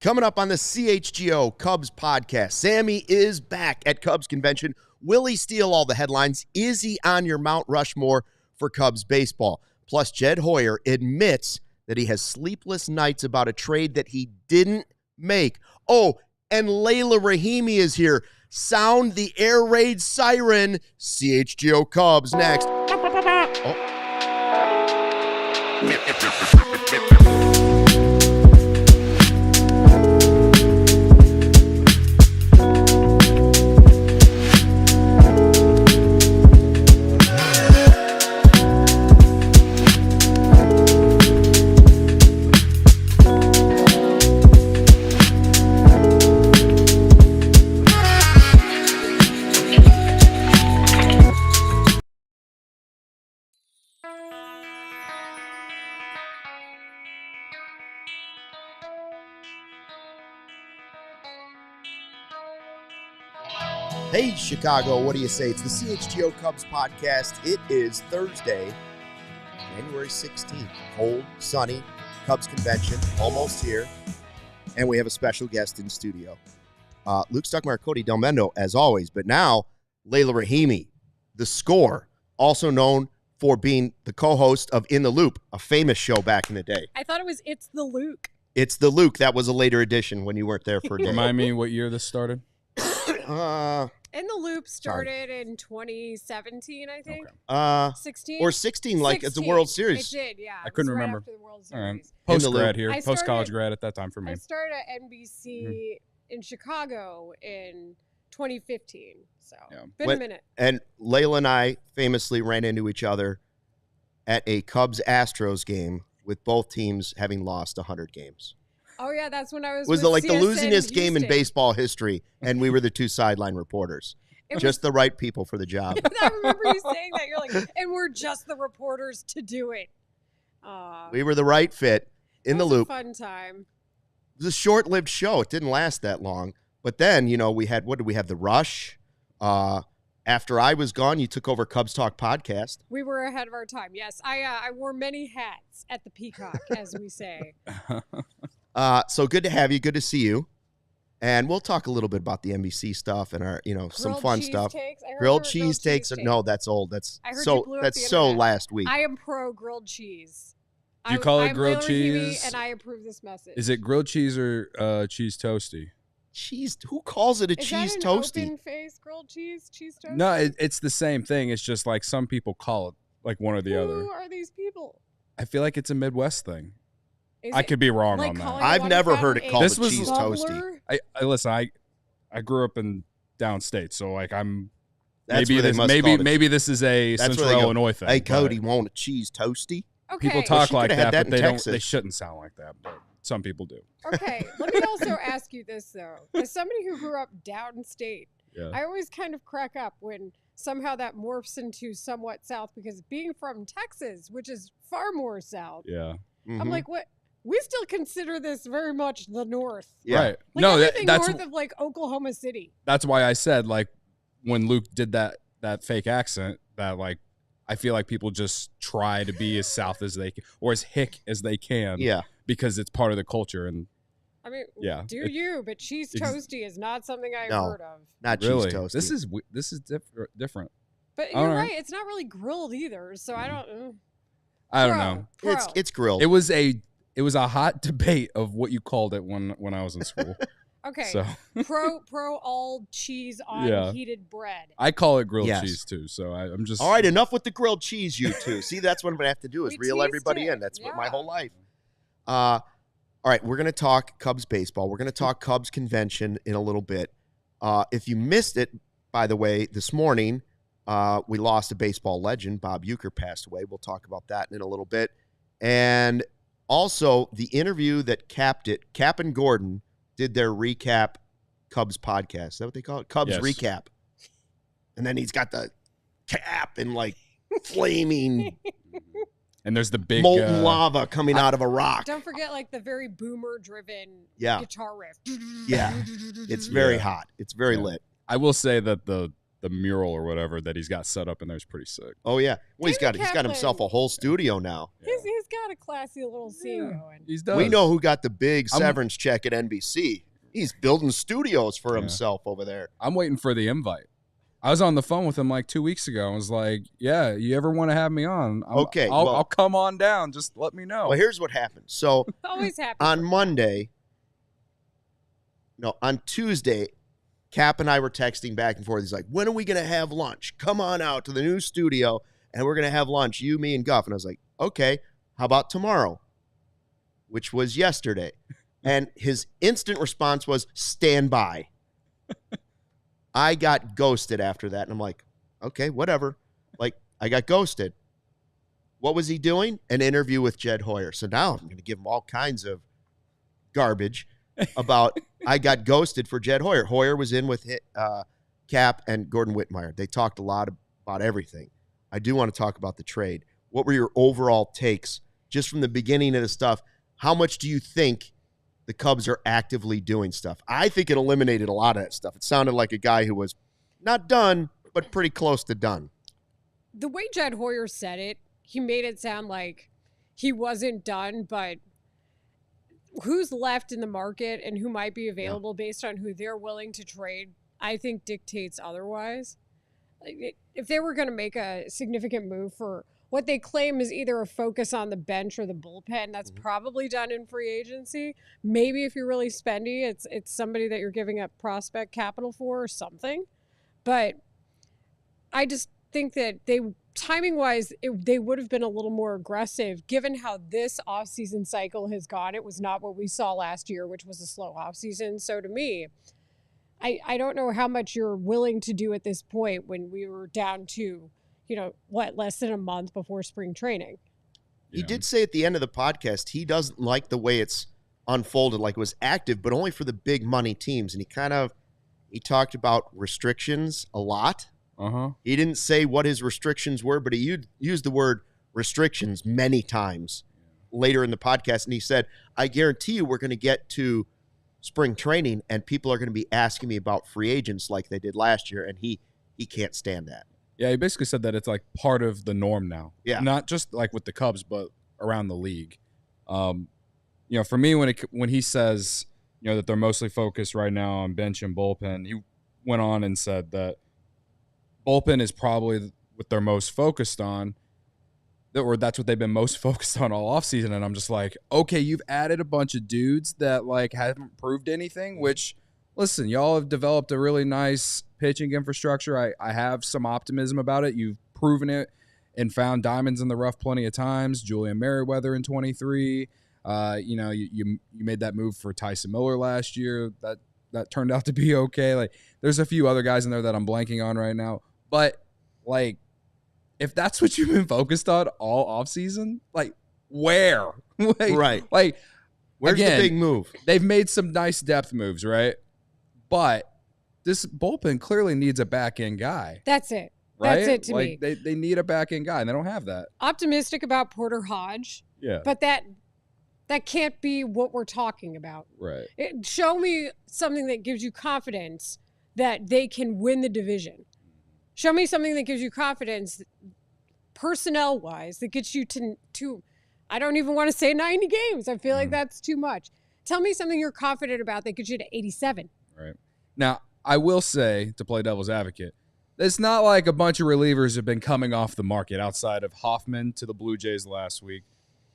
Coming up on the CHGO Cubs Podcast, Sammy is back at Cubs Convention. Will he steal all the headlines? Is he on your Mount Rushmore for Cubs baseball? Plus, Jed Hoyer admits that he has sleepless nights about a trade that he didn't make. Oh, and Leila Rahimi is here. Sound the air raid siren. CHGO Cubs next. Oh. Hey, Chicago, what do you say? It's the CHGO Cubs Podcast. It is Thursday, January 16th. Cold, sunny, Cubs Convention, almost here. And we have a special guest in studio. Luke Stuckmeyer, Cody Delmendo, as always. But now, Leila Rahimi, the score, also known for being the co-host of In the Loop, a famous show back in the day. I thought it was It's the Luke. It's the Luke. That was a later edition when you weren't there for a day. Remind me what year this started? In the Loop started in 2017, I think. Okay. 16? Or 16, like at the World Series. It did, yeah. I couldn't Right remember. after the World All right. Series. Post-grad here. I Post-college started- grad at that time for me. I started at NBC in Chicago in 2015. So, been a minute. And Leila and I famously ran into each other at a Cubs-Astros game with both teams having lost 100 games. Oh, yeah, that's when I was It was with the CSN losingest game in Houston. baseball history, and we were the two sideline reporters. Just the right people for the job. I remember you saying that. You're like, and we're just the reporters to do it. We were the right fit in the loop. It was a fun time. It was a short-lived show. It didn't last that long. But then, we had, what did we have? The Rush. After I was gone, you took over Cubs Talk Podcast. We were ahead of our time. Yes, I wore many hats at the Peacock, as we say. So good to have you. Good to see you. And we'll talk a little bit about the NBC stuff and our, some Grilled fun cheese stuff. Takes. I heard Grilled there were cheese takes. cheese No, that's old. That's I heard you so. blew up That's the so internet. last week. I am pro grilled cheese. Do you call it I'm grilled Leila Rahimi, cheese? and I approve this message. Is it grilled cheese or cheese toasty? Cheese. Who calls it a Is cheese that toasty? an open face grilled cheese toasty? No, it's the same thing. It's just like some people call it like one or the other. Who are these people? I feel like it's a Midwest thing. Is I it could be wrong like on that. calling I've water never fountain heard it a called This a was- cheese bubbler? toasty. I listen. I grew up in downstate, so like I'm. That's maybe where they this, must maybe call it. maybe this is a That's Central where they go, Illinois thing. Hey, but Cody, want a cheese toasty? Okay. People Well, talk she like coulda had that, that but in they don't. Texas. They shouldn't sound like that. But some people do. Okay, let me also ask you this, though. As somebody who grew up downstate, Yeah. I always kind of crack up when somehow that morphs into somewhat south, because being from Texas, which is far more south, Yeah. Mhm. I'm like, what? We still consider this very much the north. Yeah. Right. Like No, everything that's north of like Oklahoma City. that's why I said like when Luke did that fake accent that like I feel like people just try to be as south as they can or as hick as they can. Yeah. Because it's part of the culture and I mean, Yeah, do it- you? But cheese Ex- toasty is not something I've No. heard of. Not really cheese toasty. this is different. But All you're right. right. It's not really grilled either. So I don't. I don't know. Pro. It's grilled. It was a hot debate of what you called it when I was in school. Okay. So pro all cheese on Yeah. heated bread. I call it grilled Yes. cheese too. So I'm just All right, enough with the grilled cheese, you two. See, that's what I'm going to have to do is We reel teased everybody it. in. That's what my Yeah. whole life. All right, we're going to talk Cubs baseball. We're going to talk Cubs convention in a little bit. If you missed it, by the way, this morning we lost a baseball legend. Bob Uecker passed away. We'll talk about that in a little bit. And also the interview that capped it, Cap and Gordon did their recap Cubs podcast. Is that what they call it? Cubs Yes. recap. And then he's got the cap and like flaming and there's the big molten lava coming out of a rock. Don't forget like the very boomer driven Yeah. guitar riff. Yeah. It's very Yeah. hot. It's very Yeah. lit. I will say that the the mural or whatever that he's got set up in there is pretty sick. Oh yeah. Well, he's David got Kaplan. himself a whole studio now. He's got a classy little scene going. He does. We know who got the big severance check at NBC. He's building studios for himself over there. I'm waiting for the invite. I was on the phone with him like 2 weeks ago. I was like, "Yeah, you ever want to have me on? I'll come on down. Just let me know." Well, here's what happened. So Always happy. on Monday, on Tuesday, Cap and I were texting back and forth. He's like, "When are we going to have lunch? Come on out to the new studio, and we're going to have lunch, you, me, and Guff." And I was like, "Okay, how about tomorrow?" Which was yesterday. And his instant response was, "Stand by." I got ghosted after that, and I'm like, okay, whatever. Like, I got ghosted. What was he doing? An interview with Jed Hoyer. So now I'm going to give him all kinds of garbage about I got ghosted for Jed Hoyer. Hoyer was in with Cap and Gordon Whitmire. They talked a lot about everything. I do want to talk about the trade. What were your overall takes just from the beginning of the stuff? How much do you think the Cubs are actively doing stuff? I think it eliminated a lot of that stuff. It sounded like a guy who was not done, but pretty close to done. The way Jed Hoyer said it, he made it sound like he wasn't done, but who's left in the market and who might be available based on who they're willing to trade, I think dictates otherwise. If they were going to make a significant move for what they claim is either a focus on the bench or the bullpen, that's probably done in free agency. Maybe if you're really spendy, it's somebody that you're giving up prospect capital for or something. But I just think that timing-wise, they would have been a little more aggressive given how this offseason cycle has gone. It was not what we saw last year, which was a slow offseason. So to me, I don't know how much you're willing to do at this point when we were down to less than a month before spring training. He did say at the end of the podcast he doesn't like the way it's unfolded, like it was active, but only for the big money teams. And he talked about restrictions a lot. He didn't say what his restrictions were, but he used the word restrictions many times later in the podcast. And he said, "I guarantee you we're going to get to spring training and people are going to be asking me about free agents like they did last year." And he can't stand that. Yeah, he basically said that it's like part of the norm now. Yeah. Not just like with the Cubs, but around the league. For me, when he says, that they're mostly focused right now on bench and bullpen, he went on and said that bullpen is probably what they're most focused on, or that's what they've been most focused on all offseason. And I'm just like, okay, you've added a bunch of dudes that like haven't proved anything, which, listen, y'all have developed a really nice pitching infrastructure. I have some optimism about it. You've proven it and found diamonds in the rough plenty of times. Julian Merriweather in 23. You made that move for Tyson Miller last year. That turned out to be okay. Like, there's a few other guys in there that I'm blanking on right now. But like, if that's what you've been focused on all offseason, like where? Right. Like, where's the big move? They've made some nice depth moves, right? But this bullpen clearly needs a back-end guy. That's it. Right? That's it to me. They need a back-end guy, and they don't have that. Optimistic about Porter Hodge. Yeah. But that can't be what we're talking about. Right. Show me something that gives you confidence that they can win the division. Show me something that gives you confidence personnel-wise that gets you to I don't even want to say 90 games. I feel like that's too much. Tell me something you're confident about that gets you to 87. Right. Now, I will say, to play devil's advocate, it's not like a bunch of relievers have been coming off the market outside of Hoffman to the Blue Jays last week,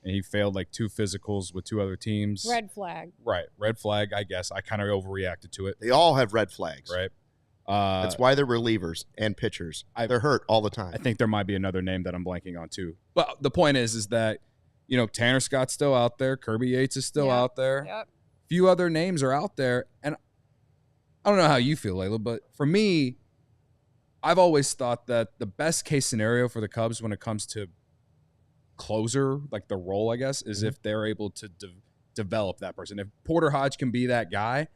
and he failed like 2 physicals with 2 other teams. Red flag. Right. Red flag, I guess. I kind of overreacted to it. They all have red flags. Right. That's why they're relievers and pitchers. They're hurt all the time. I think there might be another name that I'm blanking on too. But the point is that, Tanner Scott's still out there. Kirby Yates is still out there. Yep. Few other names are out there. And I don't know how you feel, Leila, but for me, I've always thought that the best case scenario for the Cubs when it comes to closer, like the role, I guess, is if they're able to develop that person. If Porter Hodge can be that guy,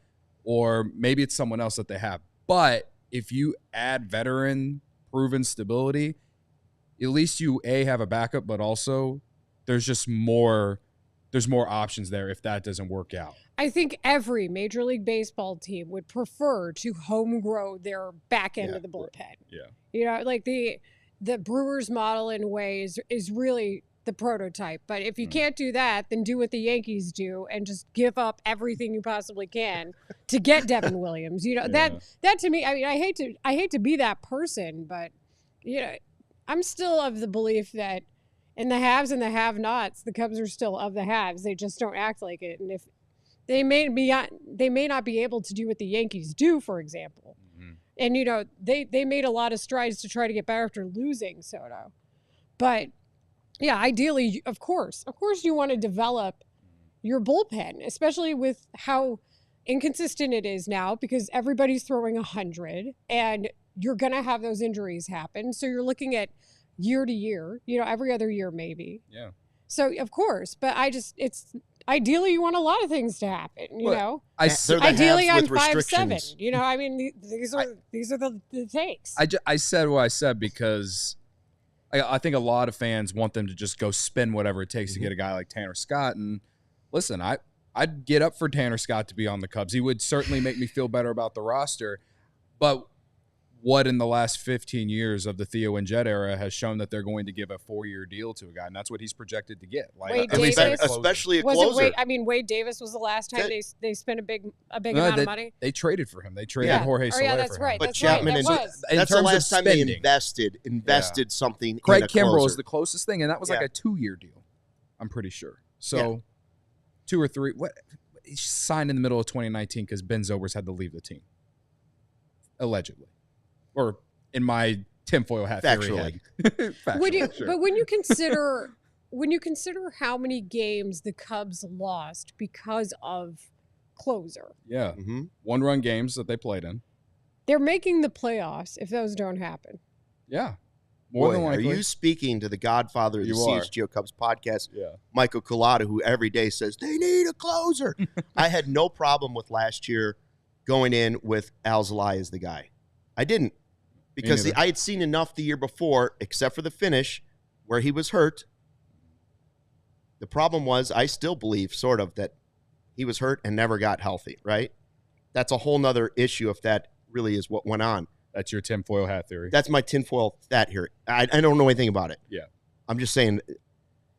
or maybe it's someone else that they have. But if you add veteran, proven stability, at least you, A, have a backup, but also there's there's more options there if that doesn't work out. I think every Major League Baseball team would prefer to home grow their back end of the bullpen. Yeah. You know, like the Brewers model in a way is really the prototype. But if you can't do that, then do what the Yankees do and just give up everything you possibly can to get Devin Williams. You know, that to me, I mean, I hate to be that person, but you know, I'm still of the belief that in the haves and the have-nots, the Cubs are still of the haves. They just don't act like it. And if they may not be able to do what the Yankees do, for example. Mm-hmm. And, you know, they made a lot of strides to try to get better after losing Soto. But, yeah, ideally, of course you want to develop your bullpen, especially with how inconsistent it is now because everybody's throwing 100 and you're going to have those injuries happen. So you're looking at year to year, you know, every other year maybe. Yeah. So of course, but it's ideally you want a lot of things to happen, you know. Ideally on 5-7, you know. I mean, these are the takes. I said what I said because I think a lot of fans want them to just go spend whatever it takes to get a guy like Tanner Scott. And listen, I'd get up for Tanner Scott to be on the Cubs. He would certainly make me feel better about the roster, but what in the last 15 years of the Theo and Jed era has shown that they're going to give a 4-year deal to a guy, and that's what he's projected to get. Like, Wade at least Davis, especially a closer. Wade Davis was the last time they spent a big amount of money. They traded for him. They traded Jorge Soler yeah, that's for right. him. But that's Chapman right. that's the last time they invested something. Craig in a Kimbrell closer. is the closest thing, and that was like a 2-year deal. I'm pretty sure. So 2 or 3. What he signed in the middle of 2019 because Ben Zobrist had to leave the team, allegedly, or in my tinfoil hat theory. But when you consider how many games the Cubs lost because of closer, 1-run games that they played in, they're making the playoffs if those don't happen. Yeah, more than likely. Are you speaking to the godfather of the CHGO Cubs podcast, Michael Cullotta, who every day says they need a closer? I had no problem with last year going in with ALLCITY as the guy. I didn't. Because I had seen enough the year before, except for the finish, where he was hurt. The problem was, I still believe, sort of, that he was hurt and never got healthy, right? That's a whole nother issue if that really is what went on. That's your tinfoil hat theory. That's my tinfoil hat here. I don't know anything about it. Yeah. I'm just saying,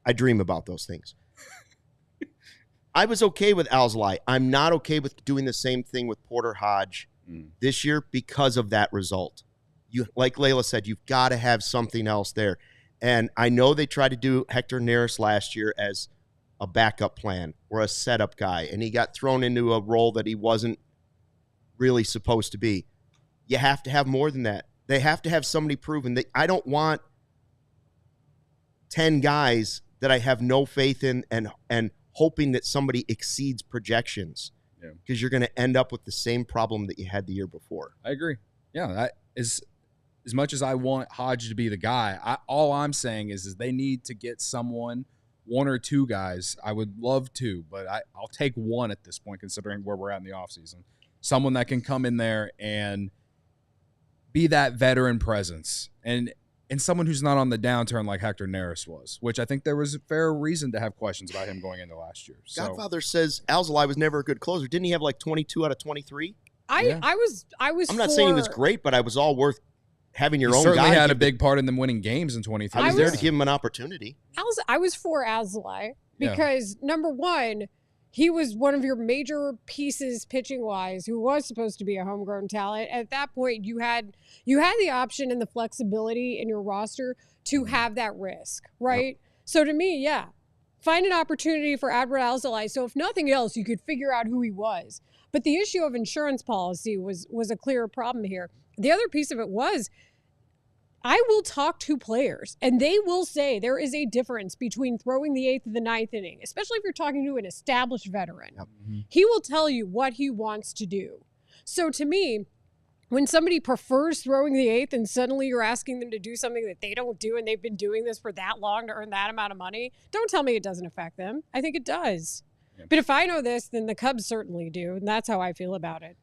I dream about those things. I was okay with ALLCITY. I'm not okay with doing the same thing with Porter Hodge this year because of that result. Like Leila said, you've got to have something else there. And I know they tried to do Hector Neris last year as a backup plan or a setup guy, and he got thrown into a role that he wasn't really supposed to be. You have to have more than that. They have to have somebody proven. I don't want 10 guys that I have no faith in and hoping that somebody exceeds projections because you're going to end up with the same problem that you had the year before. I agree. Yeah, that is... As much as I want Hodge to be the guy, all I'm saying is they need to get someone, 1 or 2 guys. I would love 2, but I'll take 1 at this point, considering where we're at in the offseason. Someone that can come in there and be that veteran presence, and someone who's not on the downturn like Hector Neris was, which I think there was a fair reason to have questions about him going into last year. So, Godfather says ALLCITY was never a good closer. Didn't he have like 22 out of 23? I was. I'm not saying he was great, but I was all worth having your own guy. He certainly had a big part in them winning games in 23. I was there to give him an opportunity. I was for ALLCITY because, number one, he was one of your major pieces pitching-wise who was supposed to be a homegrown talent. At that point, you had the option and the flexibility in your roster to have that risk, right? Yep. So to me, find an opportunity for Adbert ALLCITY. So if nothing else, you could figure out who he was. But the issue of insurance policy was a clear problem here. The other piece of it was, I will talk to players, and they will say there is a difference between throwing the 8th and the 9th inning, especially if you're talking to an established veteran. Yep. Mm-hmm. He will tell you what he wants to do. So to me, when somebody prefers throwing the 8th and suddenly you're asking them to do something that they don't do and they've been doing this for that long to earn that amount of money, don't tell me it doesn't affect them. I think it does. Yep. But if I know this, then the Cubs certainly do, and that's how I feel about it.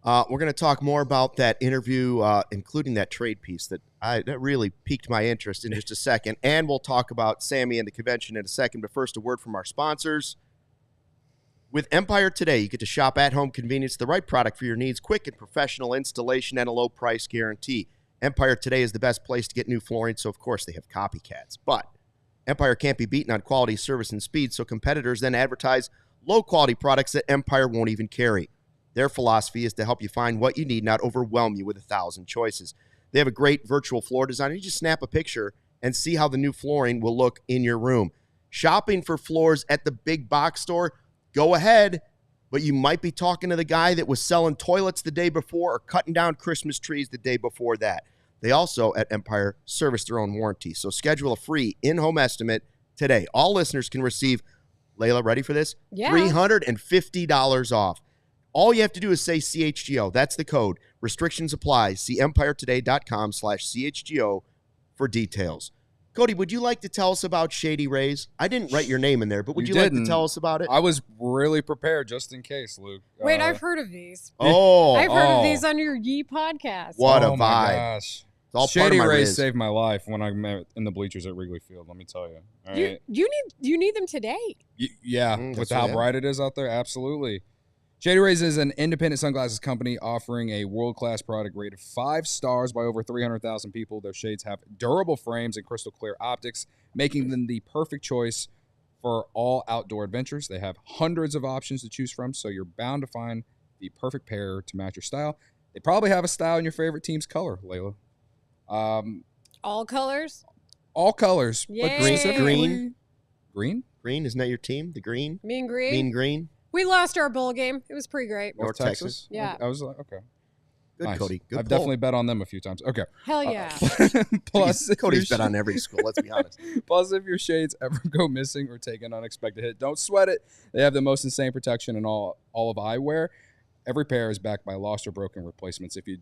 We're going to talk more about that interview, including that trade piece that really piqued my interest in just a second. And we'll talk about Sammy and the convention in a second. But first, a word from our sponsors. With Empire Today, you get to shop at home convenience, the right product for your needs, quick and professional installation, and a low price guarantee. Empire Today is the best place to get new flooring, so of course they have copycats. But Empire can't be beaten on quality, service, and speed, so competitors then advertise low-quality products that Empire won't even carry. Their philosophy is to help you find what you need, not overwhelm you with 1,000 choices. They have a great virtual floor design. You just snap a picture and see how the new flooring will look in your room. Shopping for floors at the big box store, go ahead, but you might be talking to the guy that was selling toilets the day before or cutting down Christmas trees the day before that. They also, at Empire, service their own warranty. So schedule a free in-home estimate today. All listeners can receive, Leila, ready for this? Yeah. $350 off. All you have to do is say CHGO. That's the code. Restrictions apply. See EmpireToday.com/CHGO for details. Cody, would you like to tell us about Shady Rays? I didn't write your name in there, but would you like to tell us about it? I was really prepared just in case, Luke. Wait, I've heard of these. Oh. I've heard of these on your Yee podcast. What a vibe. My gosh. It's all Shady part of my Rays riz. saved my life when I met in the bleachers at Wrigley Field, let me tell you. All right? You need them today. Yeah, with how bright it is out there, absolutely. Shady Rays is an independent sunglasses company offering a world-class product rated 5 stars by over 300,000 people. Their shades have durable frames and crystal clear optics, making them the perfect choice for all outdoor adventures. They have hundreds of options to choose from, so you're bound to find the perfect pair to match your style. They probably have a style in your favorite team's color, Leila. All colors? All colors. Yay. But Green? Green? Green, isn't that your team? The Green? Mean green? Mean Green? We lost our bowl game. It was pretty great. North Texas? Yeah. I was like, okay. Good, Nice. Cody. Good I've pull. definitely bet on them a few times. Okay. Hell yeah. Plus, Cody's bet on every school, let's be honest. Plus, if your shades ever go missing or take an unexpected hit, don't sweat it. They have the most insane protection in all of eyewear. Every pair is backed by lost or broken replacements. If you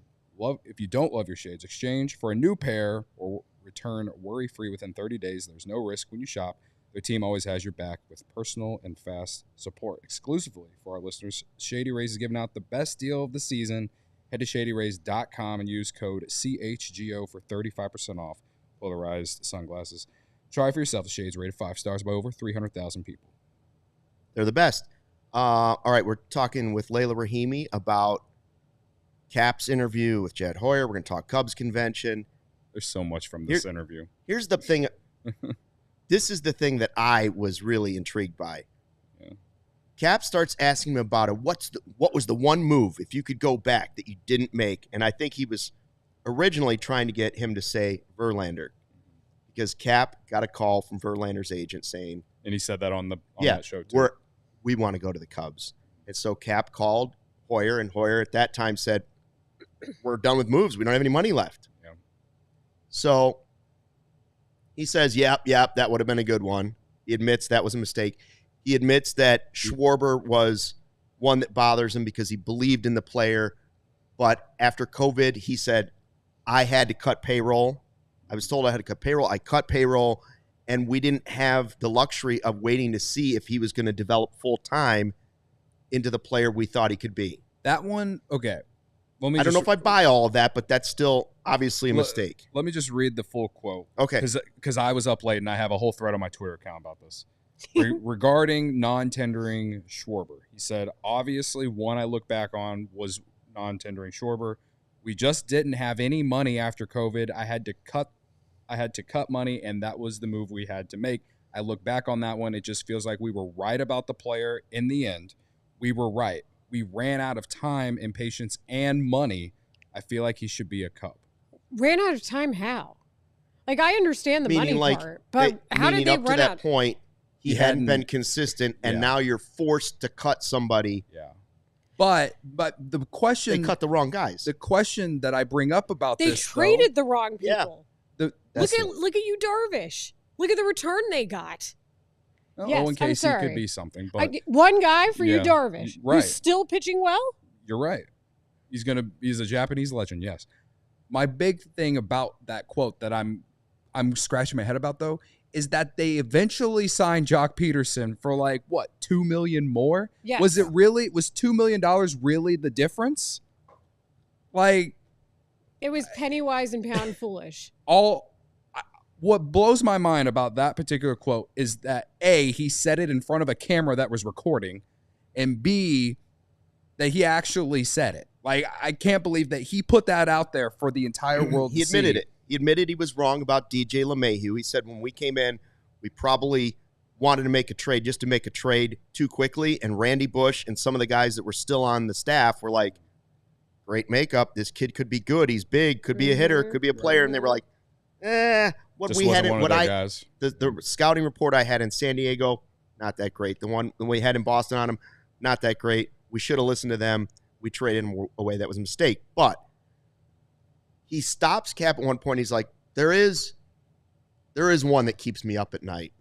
don't love your shades, exchange for a new pair or return worry-free within 30 days. There's no risk when you shop. Their team always has your back with personal and fast support. Exclusively for our listeners, Shady Rays is giving out the best deal of the season. Head to shadyrays.com and use code CHGO for 35% off polarized sunglasses. Try for yourself. The shades rated 5 stars by over 300,000 people. They're the best. All right, we're talking with Leila Rahimi about Cap's interview with Jed Hoyer. We're going to talk Cubs convention. There's so much from this interview. Here's the thing. This is the thing that I was really intrigued by. Yeah. Cap starts asking him about it. What was the one move, if you could go back, that you didn't make? And I think he was originally trying to get him to say Verlander, because Cap got a call from Verlander's agent saying, and he said that on that show too. We want to go to the Cubs. And so Cap called Hoyer, and Hoyer at that time said, we're done with moves. We don't have any money left. Yeah. So he says, yep, that would have been a good one. He admits that was a mistake. He admits that Schwarber was one that bothers him because he believed in the player. But after COVID, he said, I had to cut payroll. I was told I had to cut payroll. I cut payroll, and we didn't have the luxury of waiting to see if he was going to develop full-time into the player we thought he could be. That one, okay. I don't know if I buy all of that, but that's still obviously a mistake. Let me just read the full quote. Okay. Because I was up late and I have a whole thread on my Twitter account about this. Regarding non-tendering Schwarber, he said, obviously one I look back on was non-tendering Schwarber. We just didn't have any money after COVID. I had to cut money, and that was the move we had to make. I look back on that one. It just feels like we were right about the player in the end. We were right. We ran out of time and patience and money. I feel like he should be a Cub. Ran out of time how? Like, I understand the money part, but how did they up to run that out? point, he hadn't been consistent, and now you're forced to cut somebody. Yeah. But the question... They cut the wrong guys. The question that I bring up about they this, traded the wrong people. Yeah. Look at you, Darvish. Look at the return they got. Well, yes, Owen Casey could be something, but one guy for you, Darvish, right. who's still pitching well. You're right. He's a Japanese legend. Yes. My big thing about that quote that I'm scratching my head about, though, is that they eventually signed Jock Peterson for $2 million more? Yes. Was $2 million really the difference? Like, It was penny wise and pound foolish. What blows my mind about that particular quote is that A, he said it in front of a camera that was recording, and B, that he actually said it. Like, I can't believe that he put that out there for the entire world He admitted it. He admitted he was wrong about DJ LeMahieu. He said when we came in, we probably wanted to make a trade just to make a trade too quickly, and Randy Bush and some of the guys that were still on the staff were like, great makeup. This kid could be good. He's big. Could be a hitter. Could be a player. And they were like, what Just we had, wasn't one of their guys. The scouting report I had in San Diego, not that great. The one we had in Boston on him, not that great. We should have listened to them. We traded him away. That was a mistake. But he stops Cap at one point. He's like, there is one that keeps me up at night.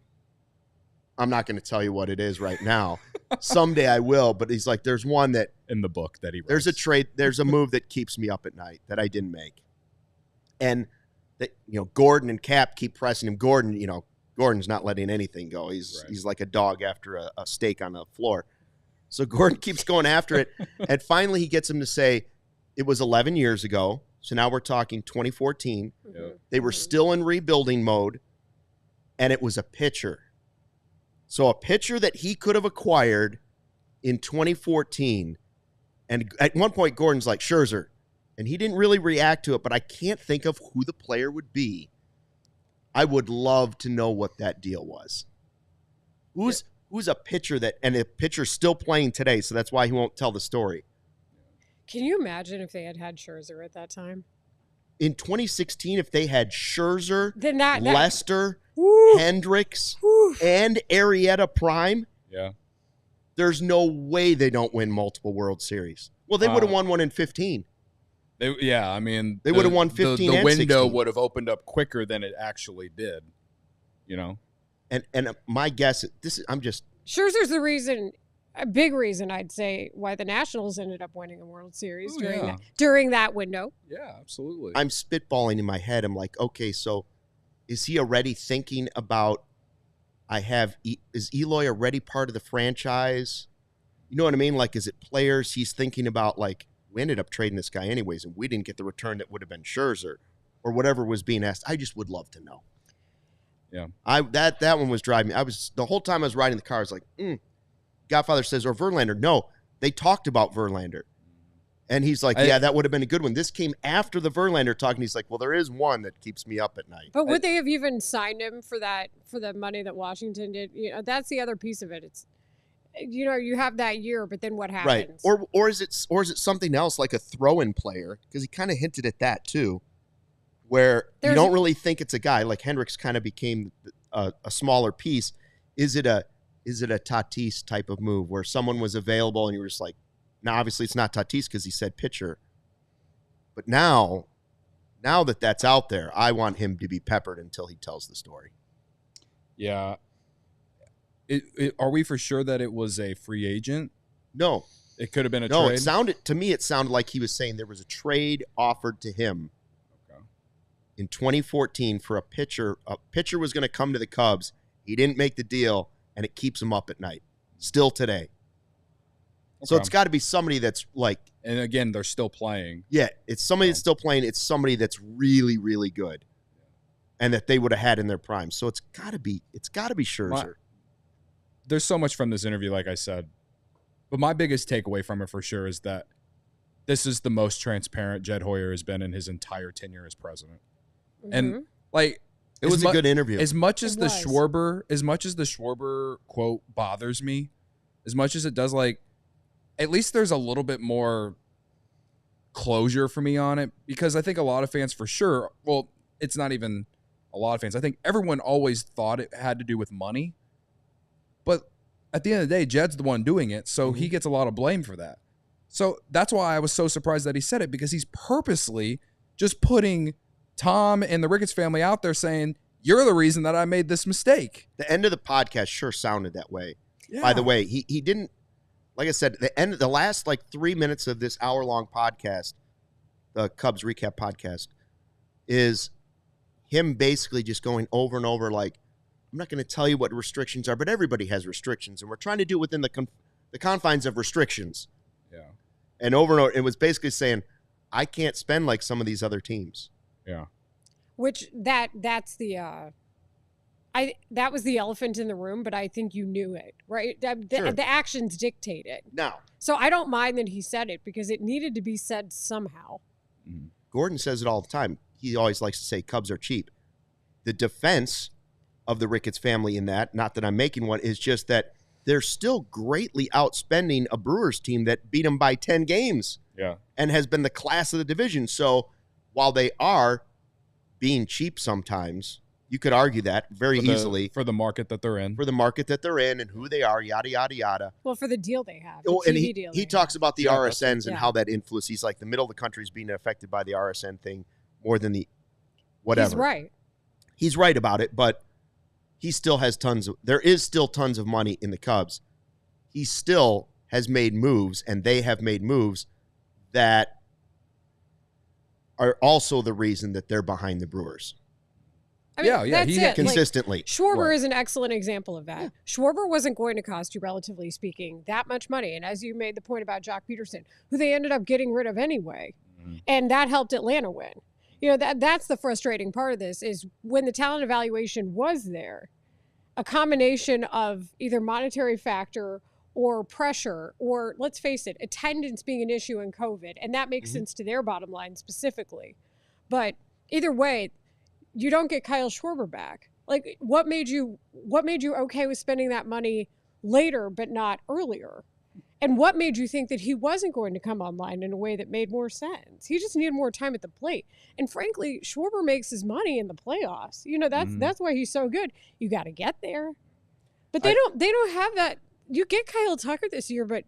I'm not going to tell you what it is right now. Someday I will. But he's like, there's one that In the book that he writes. there's a trade. There's a move that keeps me up at night that I didn't make. And that, Gordon and Cap keep pressing him. Gordon's not letting anything go. He's like a dog after a steak on the floor. So Gordon keeps going after it. And finally he gets him to say, it was 11 years ago. So now we're talking 2014. They were still in rebuilding mode. And it was a pitcher. So a pitcher that he could have acquired in 2014. And at one point, Gordon's like, Scherzer. And he didn't really react to it, but I can't think of who the player would be. I would love to know what that deal was. Who's a pitcher and a pitcher's still playing today, so that's why he won't tell the story. Can you imagine if they had Scherzer at that time? In 2016, if they had Scherzer, Then Lester, Woo. Hendricks, Woo. and Arrieta Prime, Yeah. there's no way they don't win multiple World Series. Well, they would have won one in 15. They would have won 15 The and window 16. would have opened up quicker than it actually did. And my guess, Scherzer's the reason, a big reason, I'd say, why the Nationals ended up winning a World Series during that window. Yeah, absolutely. I'm spitballing in my head. I'm like, okay, so is he already thinking about, is Eloy already part of the franchise? You know what I mean? Like, is it players he's thinking about, like, we ended up trading this guy anyways, and we didn't get the return that would have been Scherzer or whatever was being asked. I just would love to know. Yeah. That one was driving me. The whole time I was riding the car, I was like, Godfather says, or Verlander. No, they talked about Verlander. And he's like, that would have been a good one. This came after the Verlander talk, and he's like, well, there is one that keeps me up at night. But would they have even signed him for the money that Washington did? That's the other piece of it. It's, you have that year, but then what happens? Right. Or is it something else, like a throw-in player? Because he kind of hinted at that too, where you don't really think it's a guy. Like Hendricks kind of became a smaller piece. Is it a Tatis type of move where someone was available and you were just like, now obviously it's not Tatis because he said pitcher, but now that that's out there, I want him to be peppered until he tells the story. Yeah. Are we for sure that it was a free agent? No. It could have been a trade? trade? It sounded like he was saying there was a trade offered to him in 2014 for a pitcher. A pitcher was going to come to the Cubs. He didn't make the deal, and it keeps him up at night. Still today. Okay. So it's got to be somebody that's like... And again, they're still playing. Yeah, it's somebody that's still playing. It's somebody that's really, really good and that they would have had in their prime. So it's got to be Scherzer. There's so much from this interview, like I said. But my biggest takeaway from it for sure is that this is the most transparent Jed Hoyer has been in his entire tenure as president. Mm-hmm. And like it was a good interview. As much as the Schwarber quote bothers me, as much as it does, like at least there's a little bit more closure for me on it, because I think a lot of fans for sure, well, it's not even a lot of fans. I think everyone always thought it had to do with money. But at the end of the day, Jed's the one doing it, so he gets a lot of blame for that. So that's why I was so surprised that he said it, because he's purposely just putting Tom and the Ricketts family out there saying, you're the reason that I made this mistake. The end of the podcast sure sounded that way. Yeah. By the way, he didn't, like I said, the last like 3 minutes of this hour-long podcast, the Cubs Recap podcast, is him basically just going over and over like, I'm not going to tell you what restrictions are, but everybody has restrictions, and we're trying to do it within the confines of restrictions. Yeah. And over, it was basically saying, I can't spend like some of these other teams. Yeah. Which that's the that was the elephant in the room, but I think you knew it, right? Sure. The actions dictate it. No. So I don't mind that he said it because it needed to be said somehow. Mm-hmm. Gordon says it all the time. He always likes to say Cubs are cheap. The defense of the Ricketts family in that, not that I'm making one, is just that they're still greatly outspending a Brewers team that beat them by 10 games. Yeah. And has been the class of the division. So while they are being cheap sometimes, you could argue that very easily. For the market that they're in. For the market that they're in and who they are, yada, yada, yada. Well, for the deal they have. Oh, and he talks about the RSNs and yeah. how that influences. He's like, the middle of the country is being affected by the RSN thing more than the whatever. He's right. He's right about it, but he still has there is still tons of money in the Cubs. He still has made moves, and they have made moves that are also the reason that they're behind the Brewers. I mean, yeah, that's it. Consistently. Like, Schwarber Right. is an excellent example of that. Yeah. Schwarber wasn't going to cost you, relatively speaking, that much money. And as you made the point about Jock Peterson, who they ended up getting rid of anyway, and that helped Atlanta win. You know, that's the frustrating part of this is when the talent evaluation was there, a combination of either monetary factor or pressure, or let's face it, attendance being an issue in COVID, and that makes sense to their bottom line specifically. But either way, you don't get Kyle Schwarber back. Like, what made you okay with spending that money later but not earlier? And what made you think that he wasn't going to come online in a way that made more sense? He just needed more time at the plate. And frankly, Schwarber makes his money in the playoffs. You know, that's why he's so good. You got to get there. But they don't have that. You get Kyle Tucker this year, but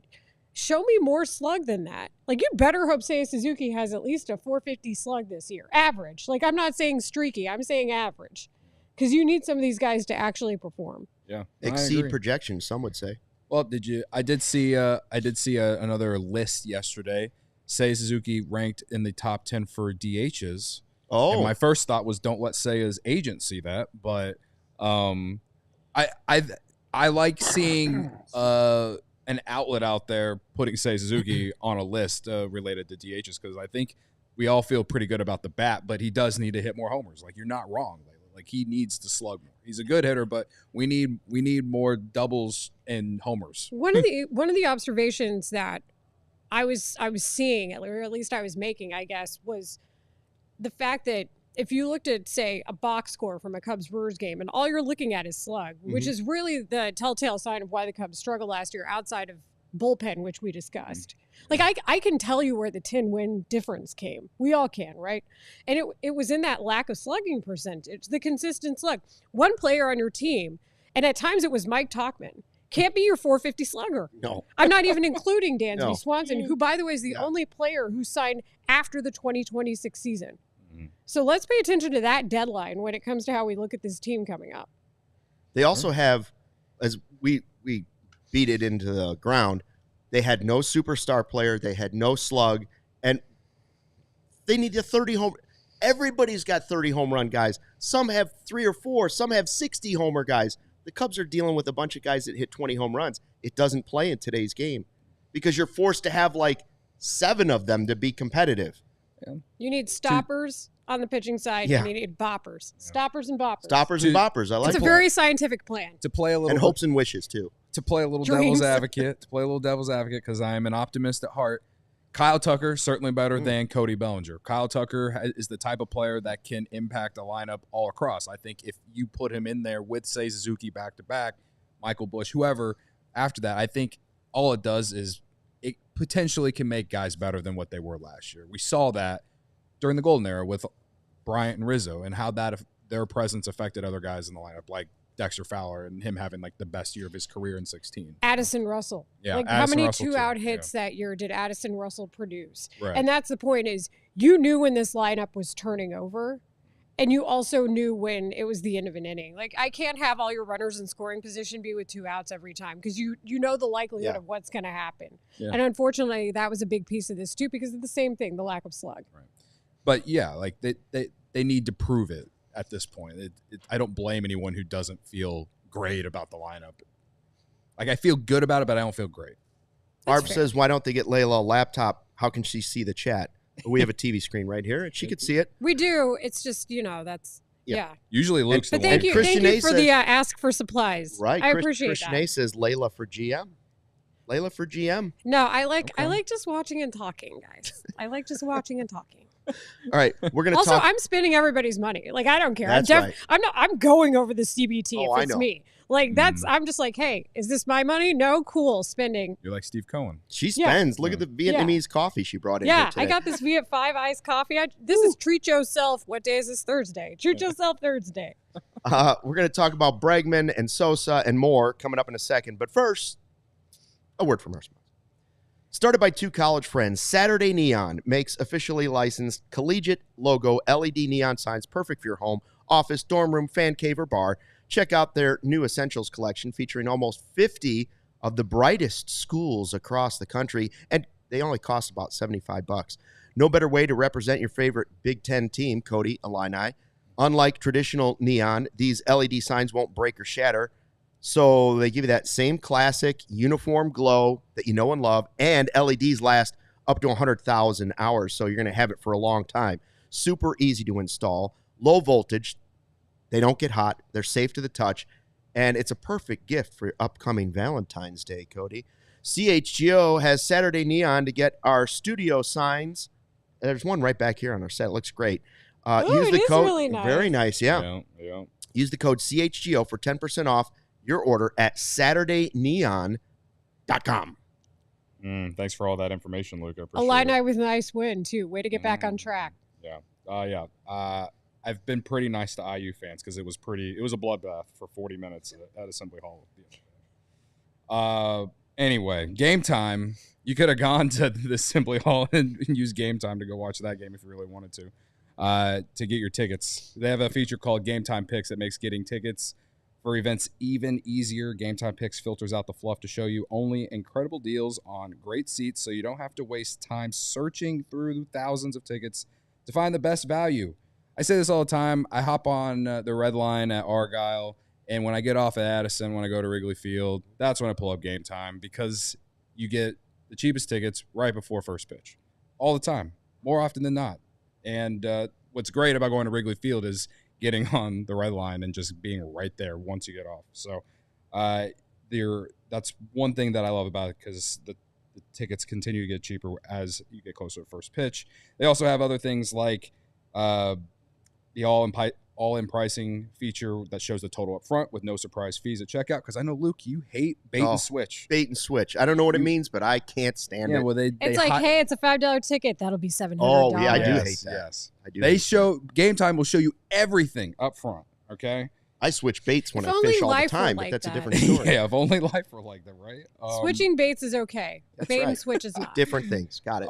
show me more slug than that. Like, you better hope Seiya Suzuki has at least a 450 slug this year. Average. Like, I'm not saying streaky. I'm saying average. Because you need some of these guys to actually perform. Yeah. Exceed projections, some would say. Well, I did see another list yesterday. Seiya Suzuki ranked in the top 10 for DHs. Oh. And my first thought was don't let Seiya's agent see that, but I like seeing an outlet out there putting Seiya Suzuki on a list related to DHs because I think we all feel pretty good about the bat, but he does need to hit more homers. Like, you're not wrong, Leila. Like, he needs to slug more. He's a good hitter, but we need more doubles and homers. One of the observations that I was seeing, or at least I was making, I guess, was the fact that if you looked at, say, a box score from a Cubs-Brewers game, and all you're looking at is slug, which is really the telltale sign of why the Cubs struggled last year outside of bullpen, which we discussed. Like, I can tell you where the 10-win difference came. We all can, right? And it was in that lack of slugging percentage, the consistent slug. One player on your team, and at times it was Mike Tauchman, can't be your 450 slugger. No. I'm not even including Dansby No. Swanson, who, by the way, is the only player who signed after the 2026 season. So let's pay attention to that deadline when it comes to how we look at this team coming up. They also have, as we beat it into the ground, they had no superstar player, they had no slug, and they need a 30 home. Everybody's got 30 home run guys. Some have 3 or 4, some have 60 homer guys. The Cubs are dealing with a bunch of guys that hit 20 home runs. It doesn't play in today's game because you're forced to have like 7 of them to be competitive. Yeah. You need stoppers on the pitching side, and you need boppers. Stoppers and boppers. Stoppers and boppers. I like it's a very scientific plan. To play a little and hopes and wishes too. To play a little Dreams. devil's advocate, because I am an optimist at heart. Kyle Tucker, certainly better than Cody Bellinger. Kyle Tucker is the type of player that can impact a lineup all across. I think if you put him in there with, say, Suzuki back-to-back, Michael Busch, whoever, after that, I think all it does is it potentially can make guys better than what they were last year. We saw that during the Golden Era with Bryant and Rizzo and how their presence affected other guys in the lineup, like Dexter Fowler and him having like the best year of his career in 16. Addison Russell. Yeah, like Addison how many Russell two-out too, hits that year did Addison Russell produce? Right. And that's the point is you knew when this lineup was turning over, and you also knew when it was the end of an inning. Like, I can't have all your runners in scoring position be with 2 outs every time because you know the likelihood of what's going to happen. Yeah. And unfortunately, that was a big piece of this too because of the same thing, the lack of slug. Right. But yeah, like they need to prove it at this point. I don't blame anyone who doesn't feel great about the lineup. Like, I feel good about it, but I don't feel great. Barb says, why don't they get Leila a laptop? How can she see the chat? We have a TV screen right here, and she could see it. We do. It's just, that's, Yeah. Usually Luke's the But one. thank you for says, the ask for supplies. Right. I appreciate Christian that. A says Leila for GM. Leila for GM. No, I like just watching and talking, guys. I like just watching and talking. All right, we're gonna also, talk. I'm spending everybody's money. Like, I don't care. That's right. I'm going over the CBT if it's I know. me. Like, I'm just like, hey, is this my money? No, cool, spending. You're like Steve Cohen. She spends. Look at the Vietnamese coffee she brought in. Yeah, here I got this Viet 5 iced coffee. This is Treat Yourself. What day is this? Thursday. Treat Yourself Thursday. We're gonna talk about Bregman and Sosa and more coming up in a second. But first, a word from our sponsor. Started by two college friends, Saturday Neon makes officially licensed collegiate logo LED neon signs perfect for your home, office, dorm room, fan cave, or bar. Check out their new Essentials collection featuring almost 50 of the brightest schools across the country, and they only cost about $75. No better way to represent your favorite Big Ten team, Cody, Illini. Unlike traditional neon, these LED signs won't break or shatter. So they give you that same classic uniform glow that you know and love, and LEDs last up to 100,000 hours, so you're going to have it for a long time. Super easy to install, low voltage, they don't get hot, they're safe to the touch, and it's a perfect gift for your upcoming Valentine's Day, Cody. CHGO has Saturday Neon to get our studio signs. There's one right back here on our set. It looks great. Use the code. Really nice. Very nice, yeah. Use the code CHGO for 10% off your order at SaturdayNeon.com. Thanks for all that information, Luke. I appreciate Illini it. with a nice win, too. Way to get back on track. Yeah. I've been pretty nice to IU fans because it was a bloodbath for 40 minutes at Assembly Hall. Anyway, game time. You could have gone to the Assembly Hall and used game time to go watch that game if you really wanted to get your tickets. They have a feature called Game Time Picks that makes getting tickets for events even easier. Game Time Picks filters out the fluff to show you only incredible deals on great seats, so you don't have to waste time searching through thousands of tickets to find the best value. I say this all the time. I hop on the red line at Argyle, and when I get off at Addison, when I go to Wrigley Field, that's when I pull up Game Time because you get the cheapest tickets right before first pitch all the time, more often than not. And what's great about going to Wrigley Field is getting on the red line and just being right there once you get off. So that's one thing that I love about it because the tickets continue to get cheaper as you get closer to first pitch. They also have other things like the all-in pricing feature that shows the total up front with no surprise fees at checkout. Because I know, Luke, you hate bait and switch. Bait and switch. I don't know what it means, but I can't stand it. Well, Hey, it's a $5 ticket. That'll be $700. Oh, yeah, I do hate that. Yes. I do. They show Game Time will show you everything up front. Okay. I switch baits when If I fish all only the life were time, but like that's a that. different story. Yeah, if only life were like that, right? Switching baits is okay. Bait right. and switch is not. Different things. Got it.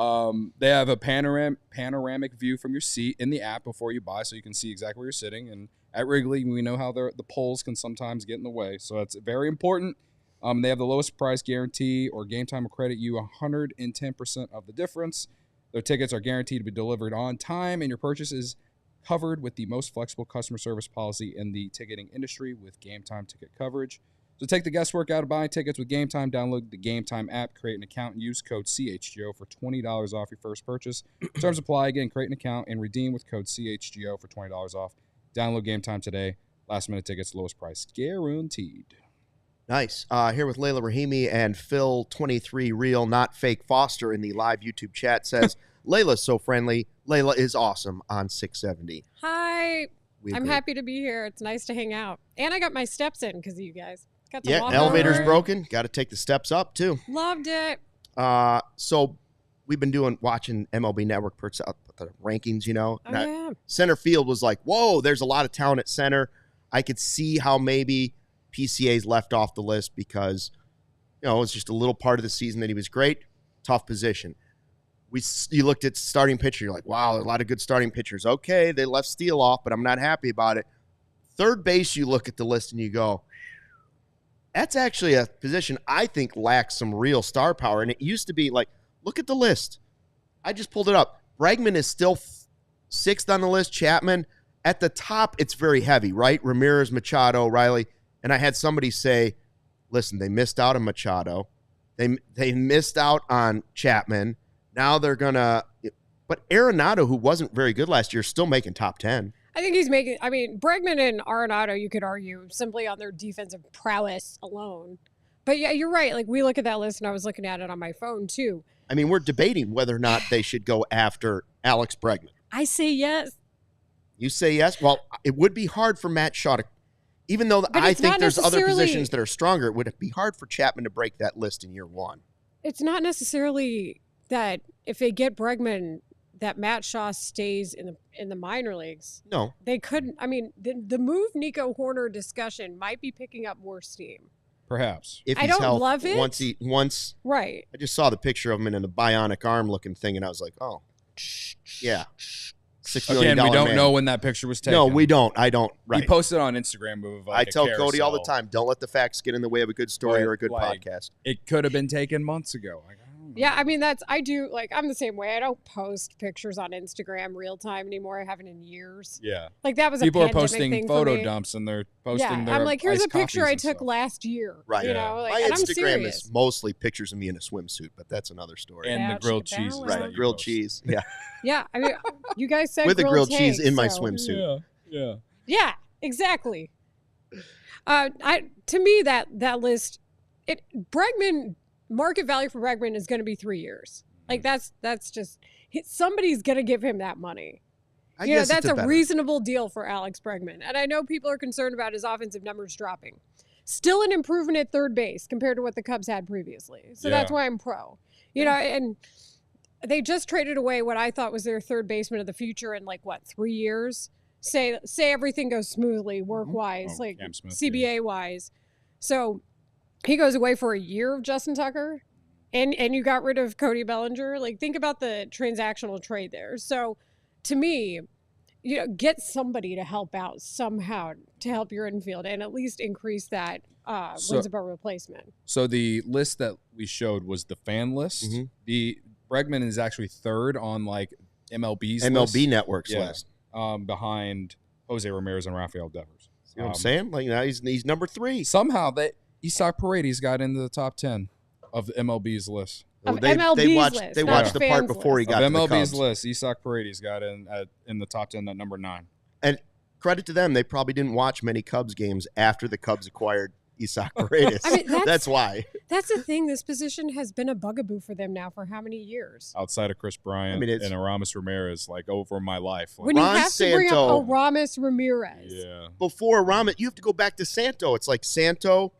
They have a panoramic view from your seat in the app before you buy, so you can see exactly where you're sitting. And at Wrigley, we know how the poles can sometimes get in the way, so that's very important. They have the lowest price guarantee, or Game Time will credit you 110% of the difference. Their tickets are guaranteed to be delivered on time, and your purchase is covered with the most flexible customer service policy in the ticketing industry with Game Time ticket coverage. So take the guesswork out of buying tickets with Game Time. Download the Game Time app, create an account, and use code CHGO for $20 off your first purchase. Terms apply. Again, create an account and redeem with code CHGO for $20 off. Download Game Time today. Last minute tickets, lowest price guaranteed. Nice. Here with Leila Rahimi and Phil23 Real, Not Fake Foster in the live YouTube chat says, Leila's so friendly. Leila is awesome on 670. Hi. We I'm agree. happy to be here. It's nice to hang out. And I got my steps in because of you guys. Got to Yeah, walk elevator's over. broken. Got to take the steps up, too. Loved it. So we've been watching MLB Network puts out the rankings, you know. Oh, yeah. Center field was like, whoa, there's a lot of talent at center. I could see how maybe PCA's left off the list because, you know, it's just a little part of the season that he was great. Tough position. You looked at starting pitcher, you're like, wow, a lot of good starting pitchers. Okay, they left Steele off, but I'm not happy about it. Third base, you look at the list and you go, that's actually a position I think lacks some real star power. And it used to be like, look at the list. I just pulled it up. Bregman is still sixth on the list. Chapman. At the top, it's very heavy, right? Ramirez, Machado, Riley. And I had somebody say, listen, they missed out on Machado. They missed out on Chapman. Now they're going to But Arenado, who wasn't very good last year, is still making top 10. I think he's making. I mean, Bregman and Arenado, you could argue simply on their defensive prowess alone. But yeah, you're right. Like, we look at that list, and I was looking at it on my phone too. I mean, we're debating whether or not they should go after Alex Bregman. I say yes. You say yes? Well, it would be hard for Matt Shaw to, even though I think there's other positions that are stronger, it would be hard for Chapman to break that list in year one. It's not necessarily that if they get Bregman, that Matt Shaw stays in the minor leagues. No. They couldn't. I mean, the move Nico Horner discussion might be picking up more steam. Perhaps. If I don't love it. Once right. I just saw the picture of him in a bionic arm looking thing, and I was like, oh, yeah. $6 million Again, we don't man. know when that picture was taken. No, we don't. I don't. Right. He posted on Instagram of like I tell a Cody all the carousel. time, don't let the facts get in the way of a good story or a good Like, podcast. It could have been taken months ago. Like, I don't know. Yeah, I mean, I do, like, I'm the same way. I don't post pictures on Instagram real time anymore. I haven't in years. Yeah. Like, that was People a are pandemic posting thing photo for me. dumps and they're posting their I'm like, here's iced a picture coffees I and took stuff. last year. Right. You know, like, My and I'm Instagram serious. is mostly pictures of me in a swimsuit, but that's another story. And the Ouch, grilled you cheese. balance. Right, grilled cheese. Yeah. Yeah, I mean, you guys said With the grilled tank, cheese in my so- swimsuit. Yeah. Yeah, exactly. To me, that list, Bregman, market value for Bregman is going to be 3 years. Like, that's just, somebody's going to give him that money. I You know, guess that's it's a better. reasonable deal for Alex Bregman. And I know people are concerned about his offensive numbers dropping. Still an improvement at third base compared to what the Cubs had previously. So that's why I'm pro. You know, and they just traded away what I thought was their third baseman of the future in, like, 3 years? Say everything goes smoothly, work-wise, Oh, like Cam Smith, CBA-wise. So he goes away for a year of Justin Tucker, and you got rid of Cody Bellinger. Like, think about the transactional trade there. So to me, you know, get somebody to help out somehow to help your infield and at least increase that wins above replacement. So the list that we showed was the fan list. Mm-hmm. The Bregman is actually third on like MLB's MLB list. Network's Yeah. list. Behind Jose Ramirez and Rafael Devers. You know what I'm saying? Like, now he's number 3. Somehow Isak Paredes got into the top 10 of the MLB's list. Of they MLB's watched, list, they not watched the part fans' before he list. got Of to the MLB's Cubs. list, Isak Paredes got in the top 10 at number 9. And credit to them, they probably didn't watch many Cubs games after the Cubs acquired Isak Paredes. I mean, that's why. That's the thing. This position has been a bugaboo for them now for how many years? Outside of Chris Bryant I mean, it's- and Aramis Ramirez, like over my life. Like, When you Ron have to bring Santo- up Aramis Ramirez. yeah. Before Ramet, you have to go back to Santo. It's like Santo.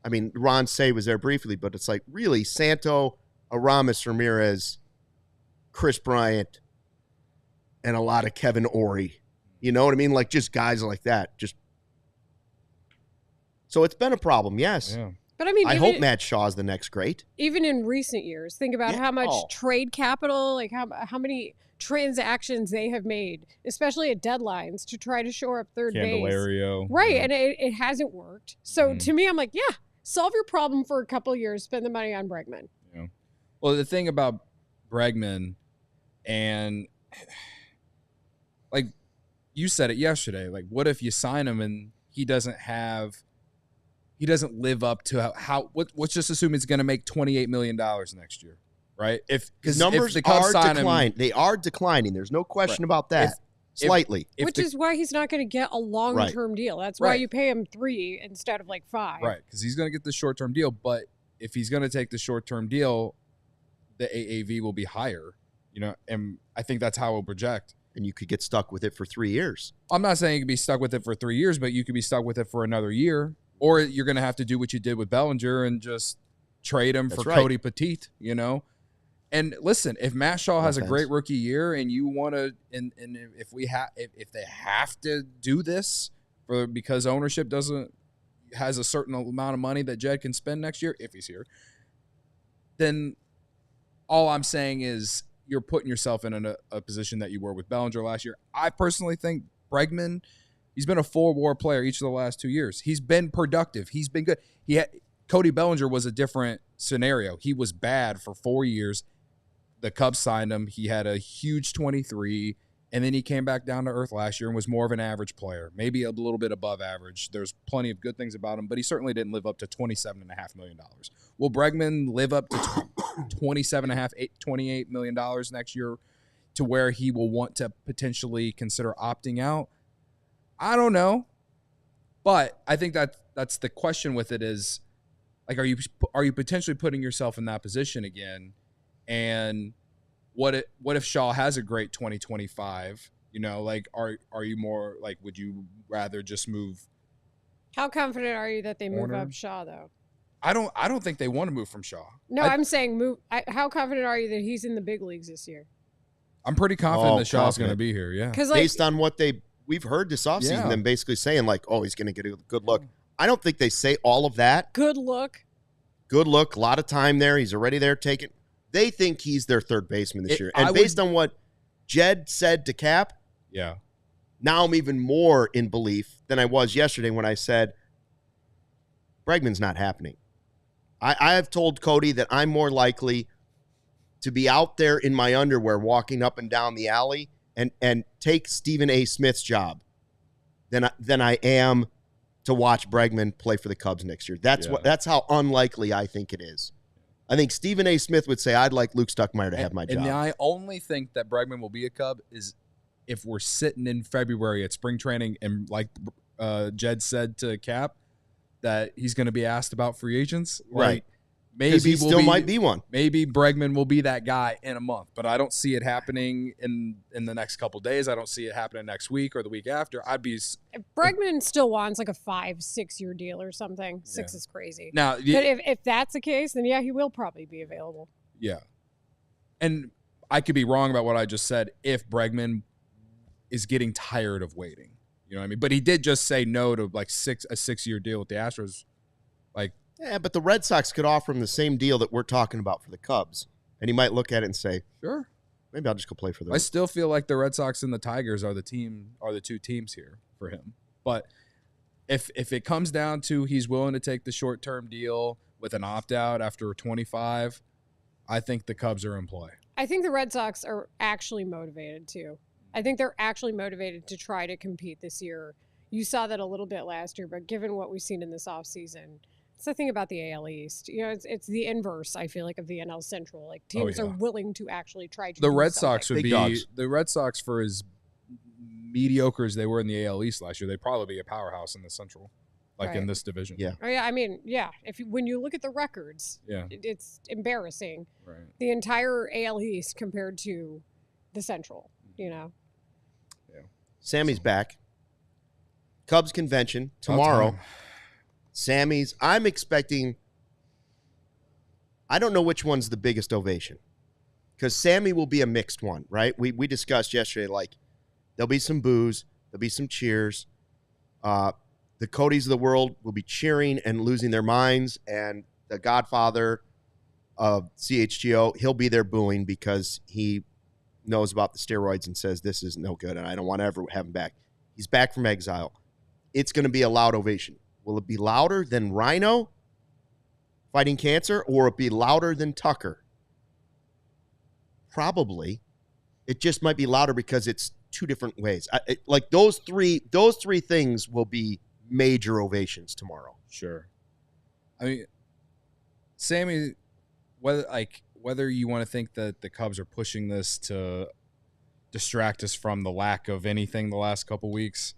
I mean, Ron Say was there briefly, but it's like really Santo, Aramis Ramirez, Chris Bryant, and a lot of Kevin Ory. You know what I mean? Like just guys like that. Just so it's been a problem, yes. Yeah. But I mean, I hope Matt Shaw's the next great. even in recent years, think about Yeah. how much Oh. trade capital, like how many transactions they have made, especially at deadlines, to try to shore up third base. Candelario. Right, Yeah. and it hasn't worked. So Mhm. to me, I'm like, yeah, solve your problem for a couple of years, spend the money on Bregman. Yeah. Well, the thing about Bregman, and like you said it yesterday, like what if you sign him and he doesn't live up to let's just assume he's going to make $28 million next year, right? Because numbers the Cubs are sign declining. They are declining. There's no question about that. If- Slightly. Which is why he's not going to get a long-term deal. That's why Right. you pay him 3 instead of like 5. right, because he's going to get the short-term deal, but if he's going to take the short-term deal, the AAV will be higher, you know, and I think that's how we'll project. And you could get stuck with it for 3 years. I'm not saying you could be stuck with it for 3 years, but you could be stuck with it for another year. Or you're going to have to do what you did with Bellinger and just trade him That's for right. Cody Petit, you know? And listen, if Matt Shaw has a Offense. great rookie year and you want to, and if they have to do this because ownership has a certain amount of money that Jed can spend next year, if he's here, then all I'm saying is you're putting yourself in a position that you were with Bellinger last year. I personally think Bregman, he's been a 4-WAR player each of the last 2 years. He's been productive. He's been good. Cody Bellinger was a different scenario. He was bad for 4 years. The Cubs signed him. He had a huge 23, and then he came back down to earth last year and was more of an average player, maybe a little bit above average. There's plenty of good things about him, but he certainly didn't live up to $27.5 million. Will Bregman live up to $28 million next year? to where he will want to potentially consider opting out? I don't know. But I think that's the question with it is, like, are you potentially putting yourself in that position again? And what if Shaw has a great 2025? You know, like, are you more like, would you rather just move? How confident are you that they move Warner? up Shaw though? I don't think they want to move from Shaw. No, I'm saying move. How confident are you that he's in the big leagues this year? I'm pretty confident that Shaw's going to be here. Yeah, because based on what we've heard this offseason, them basically saying like, oh, he's going to get a good look. I don't think they say all of that. Good look. Good look. A lot of time there. He's already there taking. They think he's their third baseman this year. And based on what Jed said to Cap, now I'm even more in belief than I was yesterday when I said Bregman's not happening. I have told Cody that I'm more likely to be out there in my underwear walking up and down the alley and take Stephen A. Smith's job than I am to watch Bregman play for the Cubs next year. That's how unlikely I think it is. I think Stephen A. Smith would say, I'd like Luke Stuckmeyer to have my job. And I only think that Bregman will be a Cub is if we're sitting in February at spring training and like Jed said to Cap, that he's going to be asked about free agents. Right. Like, maybe he still might be one. Maybe Bregman will be that guy in a month, but I don't see it happening in the next couple of days. I don't see it happening next week or the week after. If Bregman still wants like a 5-6 year deal or something. 6 is crazy. Now, but if that's the case, then he will probably be available. Yeah. And I could be wrong about what I just said if Bregman is getting tired of waiting. You know what I mean? But he did just say no to like a 6-year deal with the Astros. Like, yeah, but the Red Sox could offer him the same deal that we're talking about for the Cubs. And he might look at it and say, sure, maybe I'll just go play for them. I still feel like the Red Sox and the Tigers are the two teams here for him. But if it comes down to he's willing to take the short-term deal with an opt-out after 25, I think the Cubs are in play. I think the Red Sox are actually motivated too. I think they're actually motivated to try to compete this year. You saw that a little bit last year, but given what we've seen in this offseason, it's the thing about the AL East. You know, it's the inverse, I feel like, of the NL Central. Like, teams are willing to actually try to The do Red something. Sox would be – the Red Sox, for as mediocre as they were in the AL East last year, they'd probably be a powerhouse in the Central, like in this division. Yeah. Oh, yeah, I mean, yeah. When you look at the records, it's embarrassing. Right. The entire AL East compared to the Central, you know. Sammy's back. Cubs convention tomorrow. Sammy's, I'm expecting, I don't know which one's the biggest ovation. Because Sammy will be a mixed one, right? We discussed yesterday, like, there'll be some boos, there'll be some cheers. The Codys of the world will be cheering and losing their minds. And the godfather of CHGO, he'll be there booing because he knows about the steroids and says this is no good and I don't want to ever have him back. He's back from exile. It's going to be a loud ovation. Will it be louder than Rhino fighting cancer, or will it be louder than Tucker? Probably. It just might be louder because it's two different ways. Like those three things will be major ovations tomorrow. Sure. I mean, Sammy, whether you want to think that the Cubs are pushing this to distract us from the lack of anything the last couple weeks,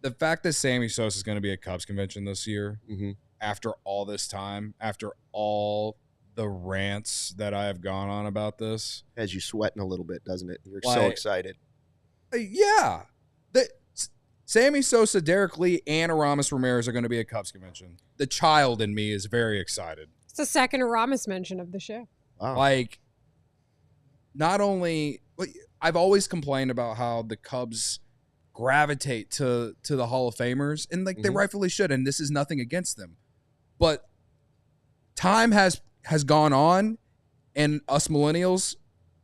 the fact that Sammy Sosa is going to be at Cubs convention this year, after all this time, after all the rants that I have gone on about this, has you sweating a little bit, doesn't it? You're so excited. Yeah. Sammy Sosa, Derek Lee, and Aramis Ramirez are going to be at Cubs convention. The child in me is very excited. It's the second Aramis mention of the show. Wow. Like, not only I've always complained about how the Cubs gravitate to the Hall of Famers, and like they rightfully should, and this is nothing against them, but time has gone on, and us millennials,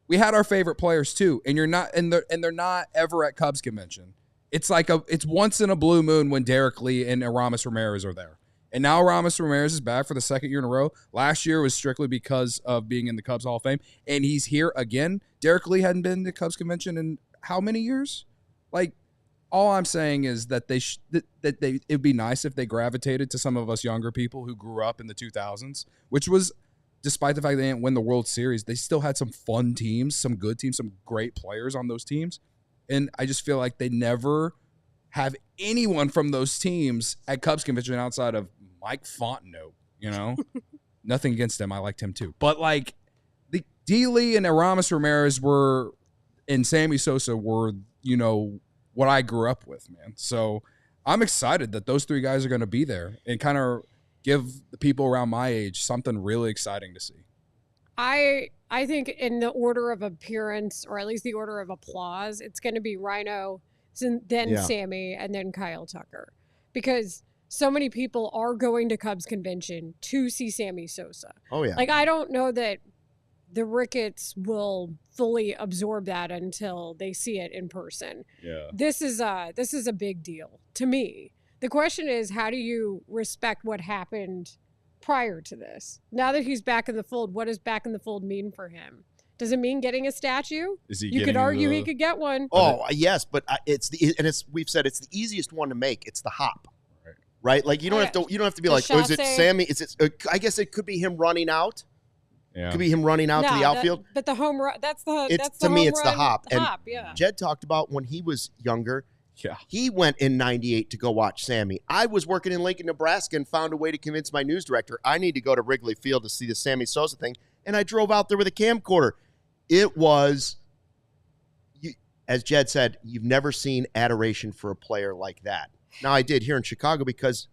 we had our favorite players too, and they're not ever at Cubs convention. It's like it's once in a blue moon when Derek Lee and Aramis Ramirez are there. And now Aramis Ramirez is back for the second year in a row. Last year was strictly because of being in the Cubs Hall of Fame, and he's here again. Derek Lee hadn't been to Cubs convention in how many years? Like, all I'm saying is that it'd be nice if they gravitated to some of us younger people who grew up in the 2000s, which was despite the fact they didn't win the World Series, they still had some fun teams, some good teams, some great players on those teams. And I just feel like they never have anyone from those teams at Cubs convention outside of Mike Fontenot, you know? Nothing against him. I liked him too. But like the D-Lee and Aramis Ramirez and Sammy Sosa were, you know, what I grew up with, man. So I'm excited that those three guys are going to be there and kind of give the people around my age something really exciting to see. I think in the order of appearance, or at least the order of applause, it's going to be Rhino, then Sammy, and then Kyle Tucker. Because so many people are going to Cubs convention to see Sammy Sosa. Oh, yeah. Like, I don't know that the Ricketts will fully absorb that until they see it in person. Yeah. This is a big deal to me. The question is, how do you respect what happened prior to this? Now that he's back in the fold, what does back in the fold mean for him? Does it mean getting a statue? You could argue he could get one. Oh, yes, but we've said it's the easiest one to make. It's the hop. Right? Like you don't have to be like, oh, is it Sammy? I guess it could be him running out. Yeah. It could be him running out to the outfield. But the home run, to me, it's the hop. And yeah. Jed talked about when he was younger. Yeah. He went in 98 to go watch Sammy. I was working in Lincoln, Nebraska, and found a way to convince my news director I need to go to Wrigley Field to see the Sammy Sosa thing. And I drove out there with a camcorder. It was, as Jed said, you've never seen adoration for a player like that. Now, I did here in Chicago because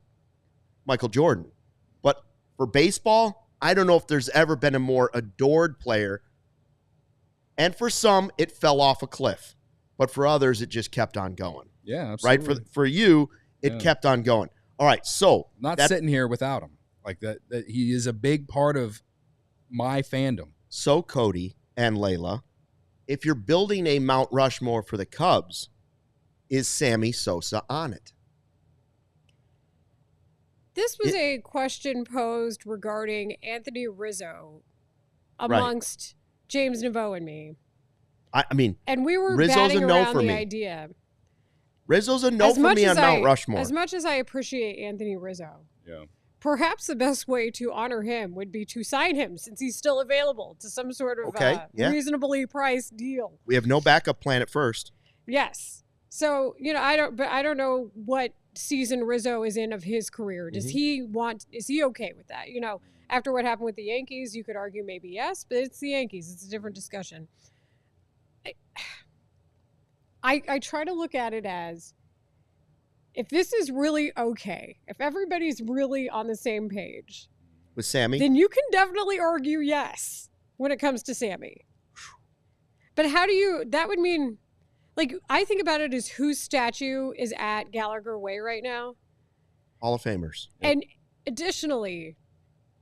Michael Jordan. But for baseball, I don't know if there's ever been a more adored player. And for some, it fell off a cliff. But for others, it just kept on going. Yeah, absolutely. Right? For you, it kept on going. All right, so. Not sitting here without him. Like that he is a big part of my fandom. So, Cody and Leila, if you're building a Mount Rushmore for the Cubs, is Sammy Sosa on it? This was a question posed regarding Anthony Rizzo amongst James Naveau and me. I mean, and we were Rizzo's batting a no around for the me. idea. Rizzo's a no for me on Mount Rushmore. As much as I appreciate Anthony Rizzo, yeah, perhaps the best way to honor him would be to sign him since he's still available to some sort of reasonably priced deal. We have no backup plan at first. Yes. So, I don't know what season Rizzo is in of his career. Is he okay with that? After what happened with the Yankees, you could argue maybe yes, but it's the Yankees. It's a different discussion. I try to look at it as, if this is really okay, if everybody's really on the same page with Sammy, then you can definitely argue yes when it comes to Sammy. But that would mean, like, I think about it as whose statue is at Gallagher Way right now. Hall of Famers. And additionally,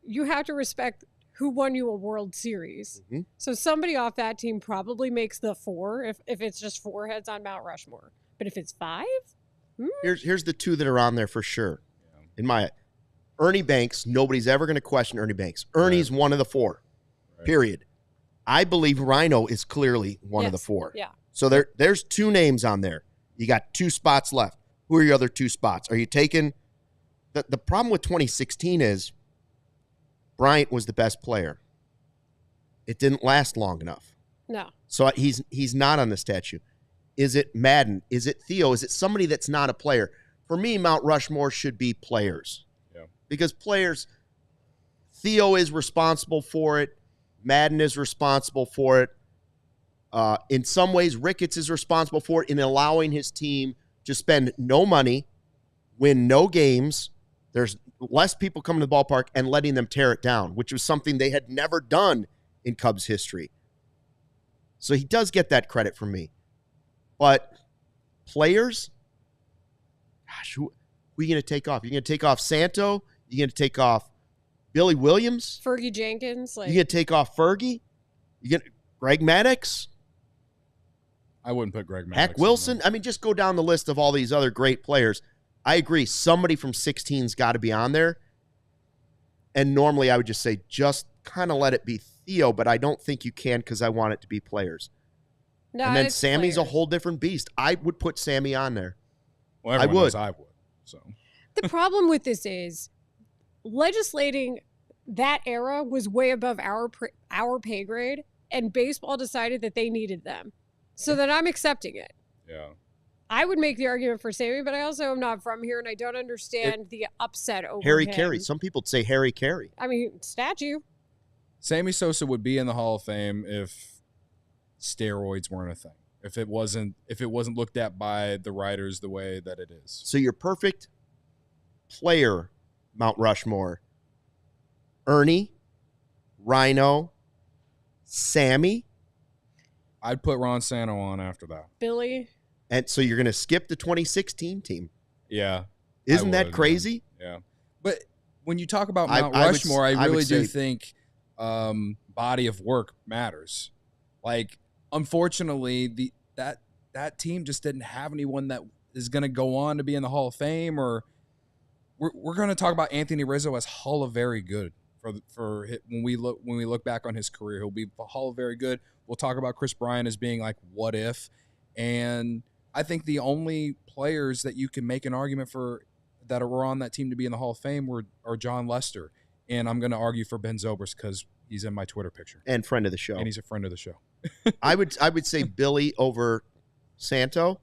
you have to respect who won you a World Series. Mm-hmm. So somebody off that team probably makes the 4 if it's just 4 heads on Mount Rushmore. But if it's 5? Here's the 2 that are on there for sure. Yeah. Ernie Banks, nobody's ever going to question Ernie Banks. Ernie's one of the 4, period. I believe Rhino is clearly one of the 4. Yeah. So there's 2 names on there. You got 2 spots left. Who are your other 2 spots? Are you taking the problem with 2016 is Bryant was the best player. It didn't last long enough. No. So he's not on the statue. Is it Madden? Is it Theo? Is it somebody that's not a player? For me, Mount Rushmore should be players. Yeah. Because players, Theo is responsible for it. Madden is responsible for it. In some ways, Ricketts is responsible for it in allowing his team to spend no money, win no games. There's less people coming to the ballpark and letting them tear it down, which was something they had never done in Cubs history. So he does get that credit from me. But players, gosh, who are you going to take off? You're going to take off Santo? You're going to take off Billy Williams? Fergie Jenkins? You're going to take off Fergie? You get Greg Maddux? I wouldn't put Greg Maddux. Hack Wilson? I mean, just go down the list of all these other great players. I agree. Somebody from 16's got to be on there. And normally I would just say just kind of let it be Theo, but I don't think you can because I want it to be players. No, and then Sammy's players. A whole different beast. I would put Sammy on there. Well, I would. I would. So the problem with this is legislating that era was way above our pay grade, and baseball decided that they needed them. So then I'm accepting it. Yeah. I would make the argument for Sammy, but I also am not from here, and I don't understand the upset over Harry him. Carey. Some people say Harry Carey. I mean, statue. Sammy Sosa would be in the Hall of Fame if steroids weren't a thing. If it wasn't looked at by the writers the way that it is. So your perfect player, Mount Rushmore, Ernie, Rhino, Sammy. I'd put Ron Santo on after that. Billy. And so you're going to skip the 2016 team. Yeah. Isn't that crazy? Yeah. But when you talk about Mount Rushmore, I really do think body of work matters. Like, unfortunately, that team just didn't have anyone that is going to go on to be in the Hall of Fame. Or we're going to talk about Anthony Rizzo as Hall of Very Good for when we look back on his career. He'll be Hall of Very Good. We'll talk about Chris Bryant as being like what if, and I think the only players that you can make an argument for that were on that team to be in the Hall of Fame are John Lester, and I'm going to argue for Ben Zobrist because he's in my Twitter picture and friend of the show, and he's a friend of the show. I would say Billy over Santo,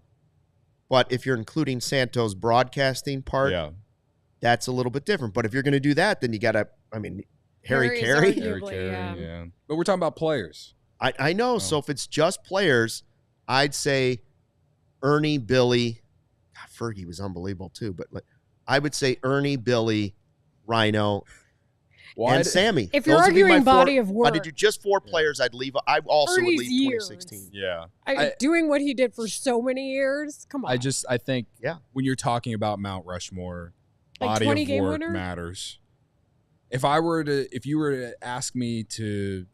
but if you're including Santo's broadcasting part, that's a little bit different. But if you're going to do that, then you got to, Harry Carey. Yeah. But we're talking about players. I know. So if it's just players, I'd say Ernie, Billy. God, Fergie was unbelievable too. But I would say Ernie, Billy, Rhino, and Sammy. If you're arguing body of work. If I did just 4 players, I'd leave. I also Ernie's would leave 2016. Yeah. Doing what he did for so many years. Come on. I think when you're talking about Mount Rushmore, body of work matters. If you were to ask me to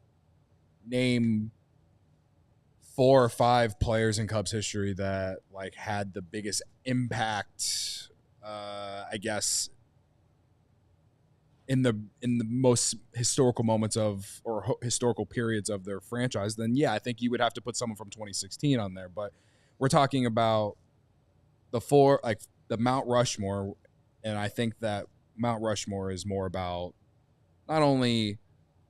name 4 or 5 players in Cubs history that like had the biggest impact, I guess in the most historical moments or historical periods of their franchise, then I think you would have to put someone from 2016 on there. But we're talking about the 4, like the Mount Rushmore, and I think that Mount Rushmore is more about not only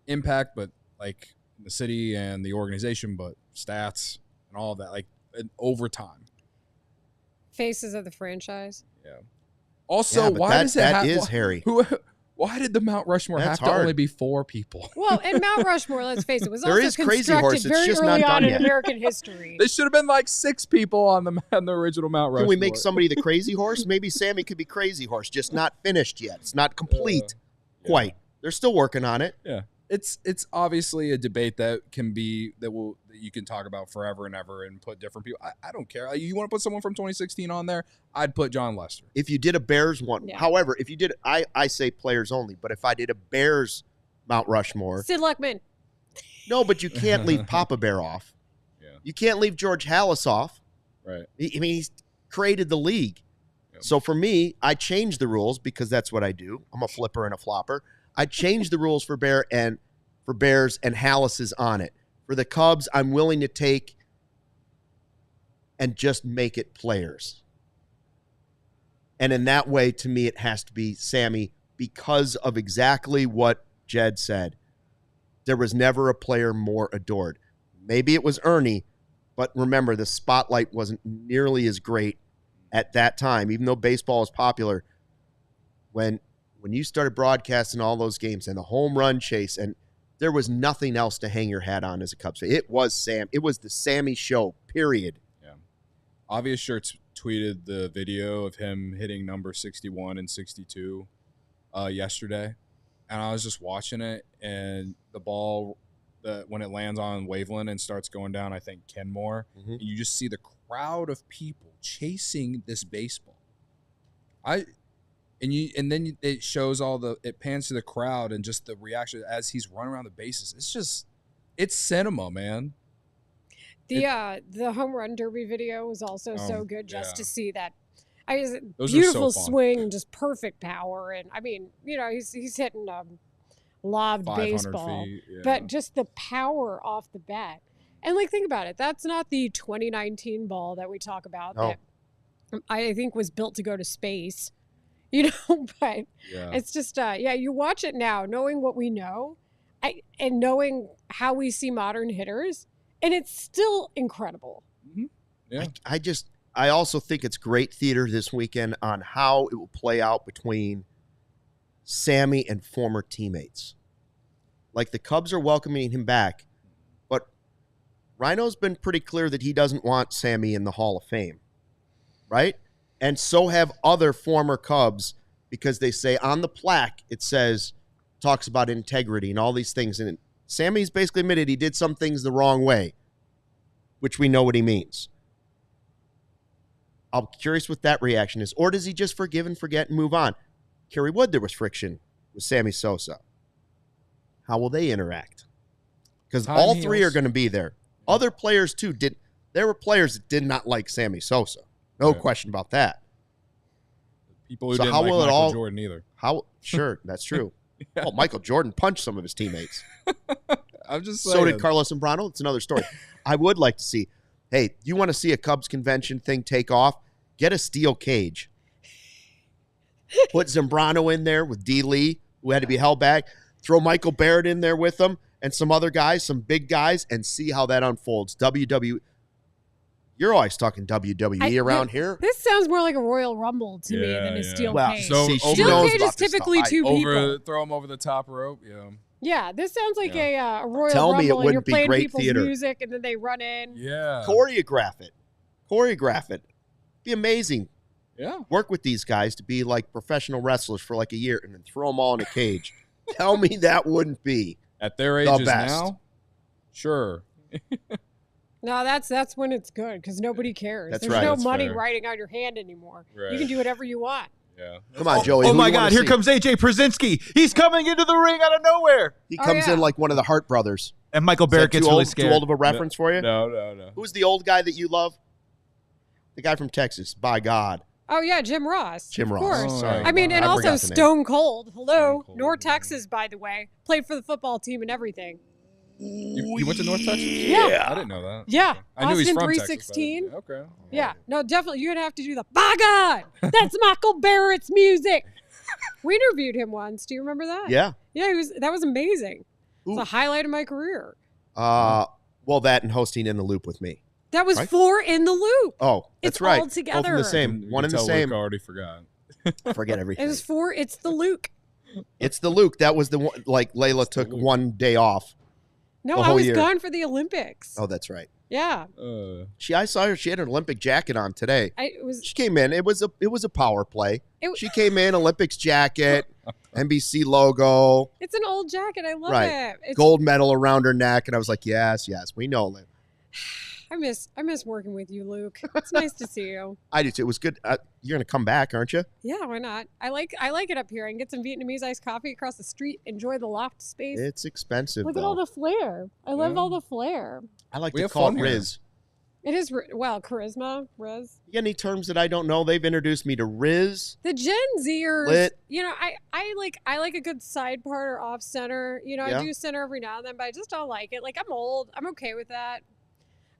impact, but like the city and the organization, but stats and all of that, like over time. Faces of the franchise. Yeah. Also, why does it have... That is Harry. Why did the Mount Rushmore have to only be 4 people? Well, and Mount Rushmore, let's face it, was there also is Crazy Horse. very it's just early not on done in yet. American history. There should have been like 6 people on the original Mount Rushmore. Can we make somebody the Crazy Horse? Maybe Sammy could be Crazy Horse, just not finished yet. It's not complete quite. They're still working on it. Yeah. It's obviously a debate that you can talk about forever and ever and put different people. I don't care. You want to put someone from 2016 on there? I'd put John Lester. If you did a Bears one, however, if you did, I say players only. But if I did a Bears Mount Rushmore, Sid Luckman. No, but you can't leave Papa Bear off. Yeah. You can't leave George Halas off. Right. He's created the league. Yep. So for me, I changed the rules because that's what I do. I'm a flipper and a flopper. I changed the rules for Bears and Halas is on it. For the Cubs, I'm willing to take and just make it players. And in that way, to me, it has to be Sammy because of exactly what Jed said. There was never a player more adored. Maybe it was Ernie, but remember, the spotlight wasn't nearly as great at that time, even though baseball was popular. When you started broadcasting all those games and the home run chase, and there was nothing else to hang your hat on as a Cubs fan. It was the Sammy show, period. Yeah. Obvious Shirts tweeted the video of him hitting number 61 and 62 yesterday. And I was just watching it, and the ball, when it lands on Waveland and starts going down, I think Kenmore, and you just see the crowd of people chasing this baseball. And then it shows it pans to the crowd and just the reaction as he's running around the bases. It's cinema, man. The home run derby video was also so good just to see that. Those beautiful so swing, just perfect power, and he's hitting lobbed baseball, but just the power off the bat. And think about it, that's not the 2019 ball that we talk about that I think was built to go to space. But it's just, you watch it now, knowing what we know and knowing how we see modern hitters, and it's still incredible. Mm-hmm. Yeah. I also think it's great theater this weekend on how it will play out between Sammy and former teammates. Like, the Cubs are welcoming him back, but Rhino's been pretty clear that he doesn't want Sammy in the Hall of Fame, right? And so have other former Cubs, because they say on the plaque, it talks about integrity and all these things. And Sammy's basically admitted he did some things the wrong way, which we know what he means. I'm curious what that reaction is. Or does he just forgive and forget and move on? Kerry Wood, there was friction with Sammy Sosa. How will they interact? Because all three are going to be there. Other players, too, there were players that did not like Sammy Sosa. No question about that. People who didn't like Michael Jordan either. Sure, that's true. Yeah. Oh, Michael Jordan punched some of his teammates. I'm just saying. So did Carlos Zambrano. It's another story. I would like to see, hey, you want to see a Cubs convention thing take off? Get a steel cage. Put Zambrano in there with D. Lee, who had to be held back. Throw Michael Barrett in there with them and some other guys, some big guys, and see how that unfolds. WWE. You're always talking WWE around here. This sounds more like a Royal Rumble to me than a steel cage. So steel cage is typically two people. Throw them over the top rope. Yeah. Yeah, this sounds like a Royal Rumble, and you're playing people's music, and then they run in. Yeah. Choreograph it. Be amazing. Yeah. Work with these guys to be like professional wrestlers for like a year, and then throw them all in a cage. Tell me that wouldn't be at their ages now? Sure. No, that's when it's good, because nobody cares. There's no money riding on your hand anymore. Right. You can do whatever you want. Yeah. Come on, Joey. Oh my God, here comes AJ Przinsky. He's coming into the ring out of nowhere. He comes in like one of the Hart brothers. And Michael Barrett gets really scared. Too old of a reference for you? No. Who's the old guy that you love? The guy from Texas, by God. Oh, yeah, Jim Ross. Of course. Oh, sorry. I mean, and also Stone Cold. Hello. North Texas, by the way. Played for the football team and everything. You went to North Texas? Yeah. I didn't know that. Yeah. I knew he's from 316. Texas. Okay. Yeah. No, definitely. You're going to have to do the, by God, that's Michael Barrett's music. We interviewed him once. Do you remember that? Yeah. Yeah, that was amazing. It's a highlight of my career. Well, that and hosting In the Loop with me. That was 4 In the Loop. Oh, that's right. All together. Both in the same. One in the same. Luke already forgot. Forget everything. It was 4. It's the Luke. It's the Luke. That was the one. Like Leila took one day off. No, I was gone for the Olympics. Oh, that's right. Yeah. I saw her. She had an Olympic jacket on today. She came in. It was a power play. She came in, Olympics jacket, NBC logo. It's an old jacket. I love it. It's gold medal around her neck, and I was like, yes, we know, Liv. I miss working with you, Luke. It's nice to see you. I do too. It was good. You're gonna come back, aren't you? Yeah, why not? I like it up here. I can get some Vietnamese iced coffee across the street. Enjoy the loft space. It's expensive. Look at all the flair. I love all the flair. I like to call it Riz. It is charisma, Riz. You got any terms that I don't know? They've introduced me to Riz. The Gen Zers, Lit. I like a good side part or off center. I do center every now and then, but I just don't like it. Like, I'm old. I'm okay with that.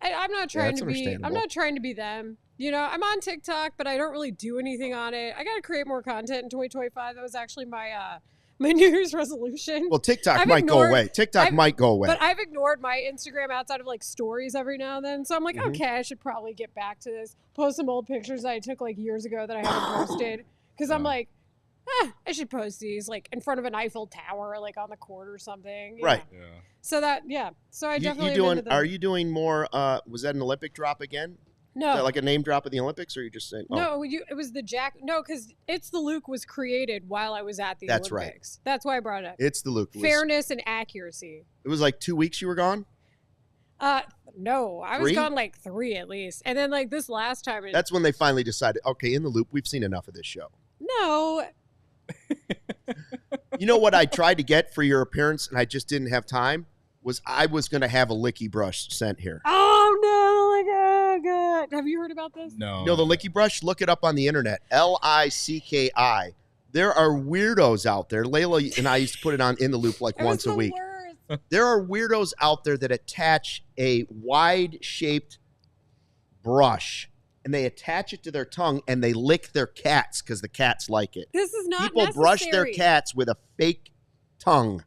I'm not trying to be. I'm not trying to be them. I'm on TikTok, but I don't really do anything on it. I got to create more content in 2025. That was actually my New Year's resolution. Well, TikTok might go away. But I've ignored my Instagram outside of like stories every now and then. So I'm like, okay, I should probably get back to this. Post some old pictures that I took like years ago that I haven't posted, because I'm like, I should post these like in front of an Eiffel Tower, like on the court or something. Right. Yeah. So so I definitely. Are you doing more? Was that an Olympic drop again? No. Is that like a name drop in the Olympics, or are you just saying? Oh. No, it was the Jack. No, because It's the Luke was created while I was at the Olympics. Right. That's why I brought it up. It's the Luke. Fairness and accuracy. It was like 2 weeks you were gone? No, I was gone like 3 at least. And then like this last time. That's when they finally decided, okay, In the Loop, we've seen enough of this show. No. You know what I tried to get for your appearance, and I just didn't have time, was I was going to have a Licky Brush sent here. Oh, no. Like, God. Have you heard about this? No. No, the Licky Brush, look it up on the internet. Licki. There are weirdos out there. Layla and I used to put it on In the Loop like once a week. Worst. There are weirdos out there that attach a wide-shaped brush and they attach it to their tongue and they lick their cats because the cats like it. This is not People brush their cats with a fake tongue.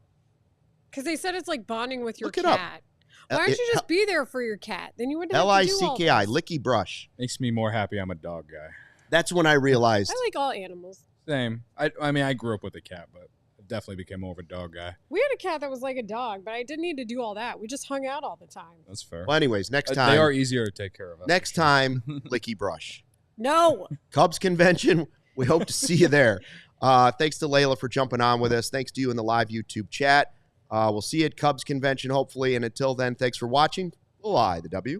Because they said it's like bonding with your Look it up. cat. Why don't you just be there for your cat? Then you wouldn't have to do all LICKI, this. licky brush. Makes me more happy I'm a dog guy. That's when I realized. I like all animals. Same. I mean, I grew up with a cat, but I definitely became more of a dog guy. We had a cat that was like a dog, but I didn't need to do all that. We just hung out all the time. That's fair. Well, anyways, next time. They are easier to take care of. Next time, licky brush. No. Cubs convention. We hope to see you there. Thanks to Leila for jumping on with us. Thanks to you in the live YouTube chat. We'll see you at Cubs convention, hopefully. And until then, thanks for watching. Fly the W.